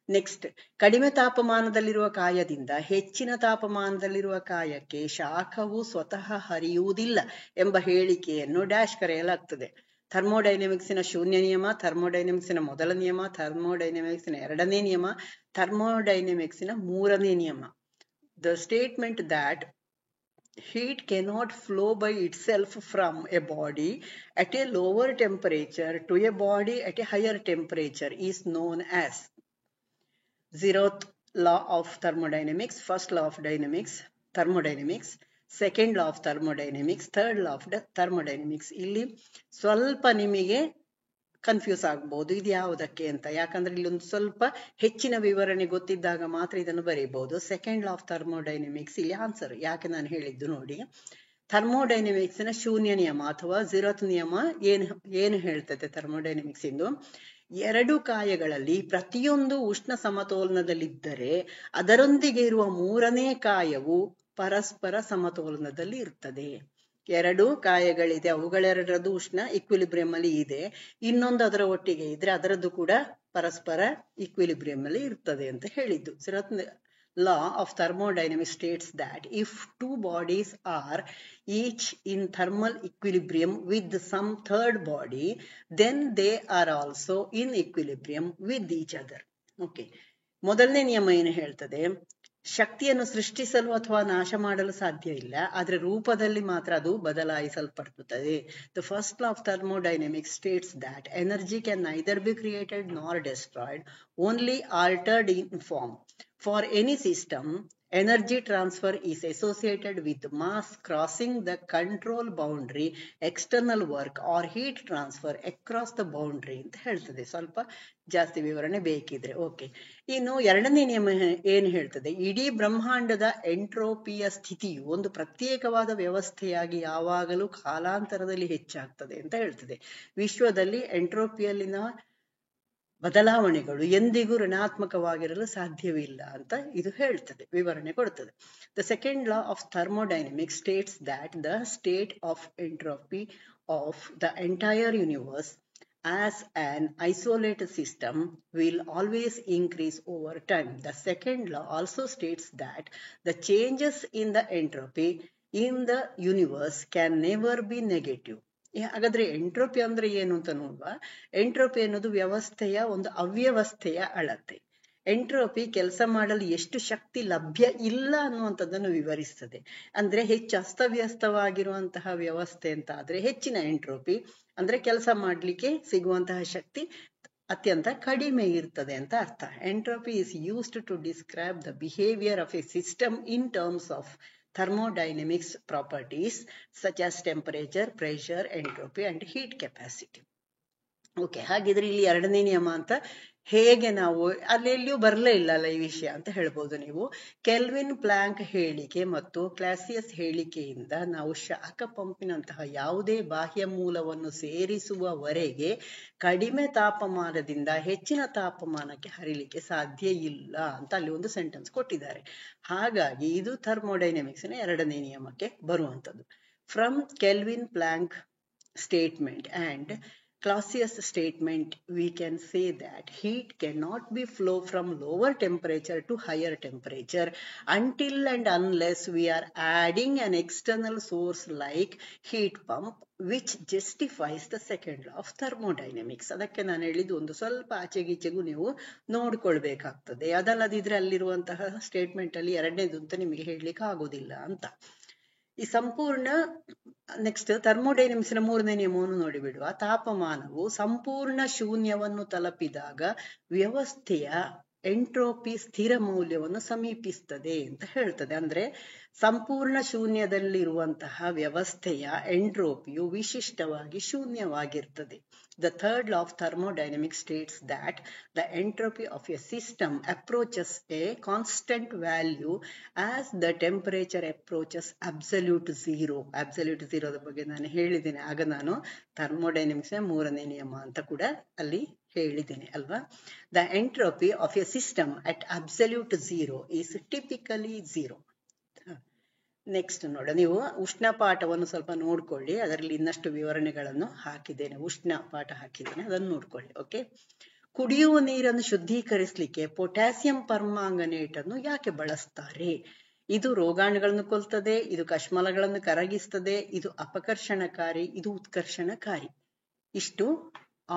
S1: ನೆಕ್ಸ್ಟ್, ಕಡಿಮೆ ತಾಪಮಾನದಲ್ಲಿರುವ ಕಾಯದಿಂದ ಹೆಚ್ಚಿನ ತಾಪಮಾನದಲ್ಲಿರುವ ಕಾಯಕ್ಕೆ ಶಾಖವು ಸ್ವತಃ ಹರಿಯುವುದಿಲ್ಲ ಎಂಬ ಹೇಳಿಕೆಯನ್ನು ಡ್ಯಾಶ್ ಕರೆಯಲಾಗ್ತದೆ. ಥರ್ಮೋಡೈನಮಿಕ್ಸಿನ ಶೂನ್ಯ ನಿಯಮ, ಥರ್ಮೋಡೈನಮಿಕ್ಸಿನ ಮೊದಲ ನಿಯಮ, ಥರ್ಮೋಡೈನಮಿಕ್ಸಿನ ಎರಡನೇ ನಿಯಮ, ಥರ್ಮೋಡೈನಮಿಕ್ಸಿನ ಮೂರನೇ ನಿಯಮ. The statement that heat cannot flow by itself from a body at a lower temperature to a body at a higher temperature is known as 0th law of thermodynamics, first law of thermodynamics, second law of thermodynamics, third law of thermodynamics. ಇಲ್ಲಿ ಸ್ವಲ್ಪ ನಿಮಗೆ confuse ಆಗ್ಬಹುದು ಇದು ಯಾವುದಕ್ಕೆ ಅಂತ, ಯಾಕಂದ್ರೆ ಇಲ್ಲೊಂದು ಸ್ವಲ್ಪ ಹೆಚ್ಚಿನ ವಿವರಣೆ ಗೊತ್ತಿದ್ದಾಗ ಮಾತ್ರ ಇದನ್ನು ಬರೀಬಹುದು. ಸೆಕೆಂಡ್ ಲಾ ಆಫ್ ಥರ್ಮೋಡೈನಮಿಕ್ಸ್ ಇಲ್ಲಿ ಆನ್ಸರ್. ಯಾಕೆ ನಾನು ಹೇಳಿದ್ದು ನೋಡಿ, ಥರ್ಮೋಡೈನಮಿಕ್ಸ್ನ ಶೂನ್ಯ ನಿಯಮ ಅಥವಾ 0th ನಿಯಮ ಏನು ಹೇಳ್ತದೆ ಥರ್ಮೋಡೈನಮಿಕ್ಸ್ ಇಂದು, ಎರಡು ಕಾಯಗಳಲ್ಲಿ ಪ್ರತಿಯೊಂದು ಉಷ್ಣ ಸಮತೋಲನದಲ್ಲಿದ್ದರೆ ಅದರೊಂದಿಗೆ ಇರುವ ಮೂರನೇ ಕಾಯವು ಪರಸ್ಪರ ಸಮತೋಲನದಲ್ಲಿ ಇರ್ತದೆ. ಎರಡು ಕಾಯಗಳಿದೆ, ಅವುಗಳೆರಡರದ್ದು ಉಷ್ಣ ಇಕ್ವಿಲಿಬ್ರಿಯಂ ಅಲ್ಲಿ ಇದೆ, ಇನ್ನೊಂದು ಅದರ ಒಟ್ಟಿಗೆ ಇದ್ರೆ ಅದರದ್ದು ಕೂಡ ಪರಸ್ಪರ ಇಕ್ವಿಲಿಬ್ರಿಯಂ ಅಲ್ಲಿ ಇರ್ತದೆ ಅಂತ ಹೇಳಿದ್ದು. law of thermodynamics states that if two bodies are each in thermal equilibrium with some third body, then they are also in equilibrium with each other. Okay, ಮೊದಲನೇ ನಿಯಮ ಏನು ಹೇಳ್ತದೆ, ಶಕ್ತಿಯನ್ನು ಸೃಷ್ಟಿಸಲು ಅಥವಾ ನಾಶ ಮಾಡಲು ಸಾಧ್ಯ ಇಲ್ಲ, ಆದ್ರೆ ರೂಪದಲ್ಲಿ ಮಾತ್ರ ಅದು ಬದಲಾಯಿಸಲ್ಪಡುತ್ತದೆ. The first law of thermodynamics states that energy can neither be created nor destroyed, only altered in form. For any system, Energy transfer is associated with mass crossing the control boundary, external work or heat transfer across the boundary ಅಂತ ಹೇಳ್ತದೆ. ಸ್ವಲ್ಪ ಜಾಸ್ತಿ ವಿವರಣೆ ಬೇಕಿದ್ರೆ. Okay, ಇನ್ನು ಎರಡನೇ ನಿಯಮ ಏನು ಹೇಳ್ತದೆ, ಇಡೀ ಬ್ರಹ್ಮಾಂಡದ ಎಂಟ್ರೋಪಿಯ ಸ್ಥಿತಿಯು ಒಂದು ಪ್ರತ್ಯೇಕವಾದ ವ್ಯವಸ್ಥೆಯಾಗಿ ಯಾವಾಗಲೂ ಕಾಲಾಂತರದಲ್ಲಿ ಹೆಚ್ಚಾಗ್ತದೆ ಅಂತ ಹೇಳ್ತದೆ. ವಿಶ್ವದಲ್ಲಿ ಎಂಟ್ರೋಪಿಯಲ್ಲಿನ ಬದಲಾವಣೆಗಳು ಎಂದಿಗೂ ಋಣಾತ್ಮಕವಾಗಿರಲು ಸಾಧ್ಯವಿಲ್ಲ ಅಂತ ಇದು ಹೇಳ್ತದೆ, ವಿವರಣೆ ಕೊಡ್ತದೆ. The second law of thermodynamics States that the state of entropy of the entire universe as an isolated system will always increase over time. The second law also states that the changes in the entropy in the universe can never be negative. ಹಾಗಾದ್ರೆ entropy ಅಂದ್ರೆ ಏನು ಅಂತ ನೋಡುವ. Entropy ಅನ್ನೋದು ವ್ಯವಸ್ಥೆಯ ಒಂದು ಅವ್ಯವಸ್ಥೆಯ ಅಳತೆ. Entropy ಕೆಲಸ ಮಾಡಲು ಎಷ್ಟು ಶಕ್ತಿ ಲಭ್ಯ ಇಲ್ಲ ಅನ್ನುವಂಥದ್ದನ್ನು ವಿವರಿಸ್ತದೆ. ಅಂದ್ರೆ ಹೆಚ್ಚು ಅಸ್ತವ್ಯಸ್ತವಾಗಿರುವಂತಹ ವ್ಯವಸ್ಥೆ ಅಂತ ಆದ್ರೆ ಹೆಚ್ಚಿನ ಎಂಟ್ರೋಪಿ ಅಂದ್ರೆ ಕೆಲಸ ಮಾಡ್ಲಿಕ್ಕೆ ಸಿಗುವಂತಹ ಶಕ್ತಿ ಅತ್ಯಂತ ಕಡಿಮೆ ಇರ್ತದೆ ಅಂತ ಅರ್ಥ. Entropy is used to describe the behaviour of a system in terms of thermodynamics properties such as temperature, pressure, entropy and heat capacity. Okay, ಹಾಗಿದ್ರೆ ಇಲ್ಲಿ ಎರಡನೇ ನಿಯಮ ಅಂತ ಹೇಗೆ ನಾವು ಅಲ್ಲೆಲ್ಲಿಯೂ ಬರಲೇ ಇಲ್ಲ ಅಲ್ಲ ಈ ವಿಷಯ ಅಂತ ಹೇಳ್ಬೋದು ನೀವು. ಕೆಲ್ವಿನ್ ಪ್ಲಾಂಕ್ ಹೇಳಿಕೆ ಮತ್ತು ಕ್ಲಾಸಿಯಸ್ ಹೇಳಿಕೆಯಿಂದ ನಾವು ಶಾಖ ಪಂಪಿನಂತಹ ಯಾವುದೇ ಬಾಹ್ಯ ಮೂಲವನ್ನು ಸೇರಿಸುವವರೆಗೆ ಕಡಿಮೆ ತಾಪಮಾನದಿಂದ ಹೆಚ್ಚಿನ ತಾಪಮಾನಕ್ಕೆ ಹರಿಲಿಕ್ಕೆ ಸಾಧ್ಯ ಇಲ್ಲ ಅಂತ ಅಲ್ಲಿ ಒಂದು ಸೆಂಟೆನ್ಸ್ ಕೊಟ್ಟಿದ್ದಾರೆ. ಹಾಗಾಗಿ ಇದು ಥರ್ಮೋಡೈನಮಿಕ್ಸ್ನ ಎರಡನೇ ನಿಯಮಕ್ಕೆ ಬರುವಂಥದ್ದು. From kelvin Planck statement and Clausius statement, we can say that heat cannot be flow from lower temperature to higher temperature until and unless we are adding an external source like heat pump, which justifies the second law of thermodynamics. ಅದಕ್ಕೆ ನಾನು ಹೇಳಿದ್ದು ಒಂದು ಸ್ವಲ್ಪ ಆಚೆಗೀಚೆಗೂ ನೀವು ನೋಡ್ಕೊಳ್ಬೇಕಾಗ್ತದೆ. ಅದಲ್ಲದಿದ್ರೆ ಅಲ್ಲಿರುವಂತಹ statement ಅಲ್ಲಿ ಎರಡನೇದು ಅಂತ ನಿಮಗೆ ಹೇಳಲಿಕ್ಕೆ ಆಗೋದಿಲ್ಲ ಅಂತ. ಈ ಸಂಪೂರ್ಣ ನೆಕ್ಸ್ಟ್ ಥರ್ಮೋಡೈನಮಿಕ್ಸ್ನ ಮೂರನೇ ನಿಯಮವನ್ನು ನೋಡಿಬಿಡುವ. ತಾಪಮಾನವು ಸಂಪೂರ್ಣ ಶೂನ್ಯವನ್ನು ತಲುಪಿದಾಗ ವ್ಯವಸ್ಥೆಯ ಎಂಟ್ರೋಪಿ ಸ್ಥಿರ ಮೌಲ್ಯವನ್ನು ಸಮೀಪಿಸ್ತದೆ ಅಂತ ಹೇಳ್ತದೆ. ಅಂದ್ರೆ ಸಂಪೂರ್ಣ ಶೂನ್ಯದಲ್ಲಿರುವಂತಹ ವ್ಯವಸ್ಥೆಯ ಎಂಟ್ರೋಪಿಯು ವಿಶಿಷ್ಟವಾಗಿ ಶೂನ್ಯವಾಗಿರ್ತದೆ. The third law of thermodynamics states that the entropy of a system approaches a constant value as the temperature approaches absolute zero. Absolute zero the ಬಗ್ಗೆ ನಾನು ಹೇಳಿದ್ದೇನೆ ಆಗ, ನಾನು ಥರ್ಮೋಡೈನಮಿಕ್ಸ್ನ ಮೂರನೇ ನಿಯಮ ಅಂತ ಕೂಡ ಅಲ್ಲಿ ಹೇಳಿದ್ದೇನೆ ಅಲ್ವಾ. The entropy of a system at absolute zero is typically zero. Next ನೋಡ, ನೀವು ಉಷ್ಣ ಪಾಠವನ್ನು ಸ್ವಲ್ಪ ನೋಡ್ಕೊಳ್ಳಿ, ಅದರಲ್ಲಿ ಇನ್ನಷ್ಟು ವಿವರಣೆಗಳನ್ನು ಹಾಕಿದ್ದೇನೆ, ಉಷ್ಣ ಪಾಠ ಹಾಕಿದ್ದೇನೆ, ಅದನ್ನು ನೋಡ್ಕೊಳ್ಳಿ. ಓಕೆ, ಕುಡಿಯುವ ನೀರನ್ನು ಶುದ್ಧೀಕರಿಸಲಿಕ್ಕೆ ಪೊಟ್ಯಾಸಿಯಂ ಪರ್ಮಾಂಗನೇಟ್ ಅನ್ನು ಯಾಕೆ ಬಳಸ್ತಾರೆ? ಇದು ರೋಗಾಣುಗಳನ್ನು ಕೊಲ್ತದೆ, ಇದು ಕಶ್ಮಲಗಳನ್ನು ಕರಗಿಸ್ತದೆ, ಇದು ಅಪಕರ್ಷಣಕಾರಿ, ಇದು ಉತ್ಕರ್ಷಣಕಾರಿ. ಇಷ್ಟು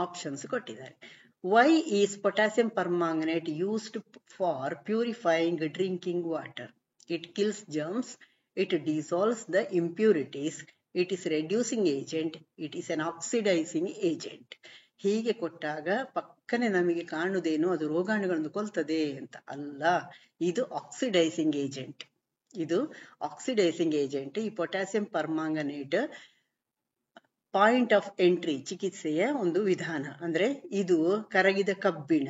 S1: ಆಪ್ಷನ್ಸ್ ಕೊಟ್ಟಿದ್ದಾರೆ. Why is potassium permanganate used for purifying drinking water? It kills germs. It dissolves the impurities. It is reducing agent. It is an oxidizing agent. ಹೀಗೆ ಕೊಟ್ಟಾಗ ಪಕ್ಕನೆ ನಮಗೆ ಕಾಣುವುದೇನು, ಅದು ರೋಗಾಣುಗಳನ್ನು ಕೊಲ್ತದೆ ಅಂತ ಅಲ್ಲ, ಇದು ಆಕ್ಸಿಡೈಸಿಂಗ್ ಏಜೆಂಟ್. ಇದು ಆಕ್ಸಿಡೈಸಿಂಗ್ ಏಜೆಂಟ್. ಈ potassium permanganate point of entry ಚಿಕಿತ್ಸೆಯ ಒಂದು ವಿಧಾನ. ಅಂದ್ರೆ ಇದು ಕರಗಿದ ಕಬ್ಬಿಣ,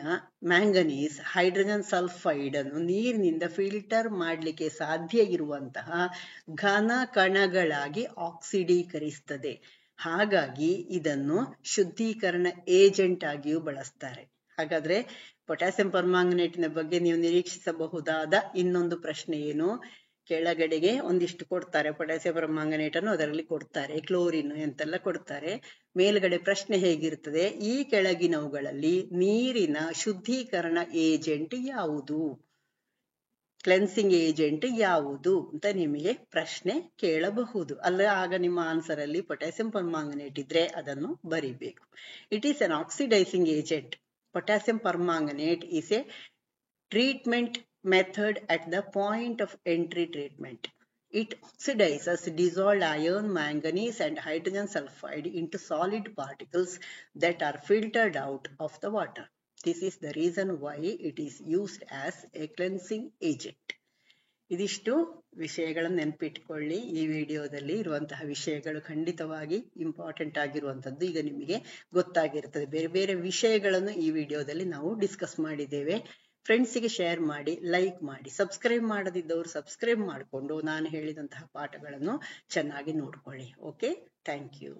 S1: ಮ್ಯಾಂಗನೀಸ್, ಹೈಡ್ರೋಜನ್ ಸಲ್ಫೈಡ್ ಅನ್ನು ನೀರಿನಿಂದ ಫಿಲ್ಟರ್ ಮಾಡಲಿಕ್ಕೆ ಸಾಧ್ಯ ಇರುವಂತಹ ಘನ ಕಣಗಳಾಗಿ ಆಕ್ಸಿಡೀಕರಿಸ್ತದೆ. ಹಾಗಾಗಿ ಇದನ್ನು ಶುದ್ಧೀಕರಣ ಏಜೆಂಟ್ ಆಗಿಯೂ ಬಳಸ್ತಾರೆ. ಹಾಗಾದ್ರೆ ಪೊಟ್ಯಾಸಿಯಂ ಪರ್ಮಾಂಗನೇಟಿನ ಬಗ್ಗೆ ನೀವು ನಿರೀಕ್ಷಿಸಬಹುದಾದ ಇನ್ನೊಂದು ಪ್ರಶ್ನೆ ಏನು, ಕೆಳಗಡೆಗೆ ಒಂದಿಷ್ಟು ಕೊಡ್ತಾರೆ, ಪೊಟ್ಯಾಸಿಯಂ ಪರ್ಮಾಂಗನೇಟ್ ಅನ್ನು ಅದರಲ್ಲಿ ಕೊಡ್ತಾರೆ, ಕ್ಲೋರಿನ್ ಎಂತೆಲ್ಲ ಕೊಡ್ತಾರೆ. ಮೇಲ್ಗಡೆ ಪ್ರಶ್ನೆ ಹೇಗಿರ್ತದೆ, ಈ ಕೆಳಗಿನವುಗಳಲ್ಲಿ ನೀರಿನ ಶುದ್ಧೀಕರಣ ಏಜೆಂಟ್ ಯಾವುದು, ಕ್ಲೆನ್ಸಿಂಗ್ ಏಜೆಂಟ್ ಯಾವುದು ಅಂತ ನಿಮಗೆ ಪ್ರಶ್ನೆ ಕೇಳಬಹುದು ಅಲ್ಲ. ಆಗ ನಿಮ್ಮ ಆನ್ಸರ್ ಅಲ್ಲಿ ಪೊಟ್ಯಾಸಿಯಂ ಪರ್ಮಾಂಗನೇಟ್ ಇದ್ರೆ ಅದನ್ನು ಬರಿಬೇಕು. It is an oxidising agent. Potassium permanganate is a treatment method at the point of entry treatment. It oxidizes dissolved iron, manganese and hydrogen sulfide into solid particles that are filtered out of the water. This is the reason why it is used as a cleansing agent. ಇದಿಷ್ಟು ವಿಷಯಗಳನ್ನು ನೆನಪಿಟ್ಕೊಳ್ಳಿ. ಈ ವಿಡಿಯೋದಲ್ಲಿ ಇರುವಂತಹ ವಿಷಯಗಳು ಖಂಡಿತವಾಗಿ important ಆಗಿರುವಂತದ್ದು ಈಗ ನಿಮಗೆ ಗೊತ್ತಾಗಿರ್ತದೆ. ಬೇರೆ ಬೇರೆ ವಿಷಯಗಳನ್ನು ಈ ವಿಡಿಯೋದಲ್ಲಿ ನಾವು ಡಿಸ್ಕಸ್ ಮಾಡಿದ್ದೇವೆ. ಫ್ರೆಂಡ್ಸಿಗೆ ಶೇರ್ ಮಾಡಿ, ಲೈಕ್ ಮಾಡಿ, ಸಬ್ಸ್ಕ್ರೈಬ್ ಮಾಡದಿದ್ದವರು ಸಬ್ಸ್ಕ್ರೈಬ್ ಮಾಡಿಕೊಂಡು ನಾನು ಹೇಳಿದಂತಹ ಪಾಠಗಳನ್ನು ಚೆನ್ನಾಗಿ ನೋಡ್ಕೊಳ್ಳಿ. Okay, thank you.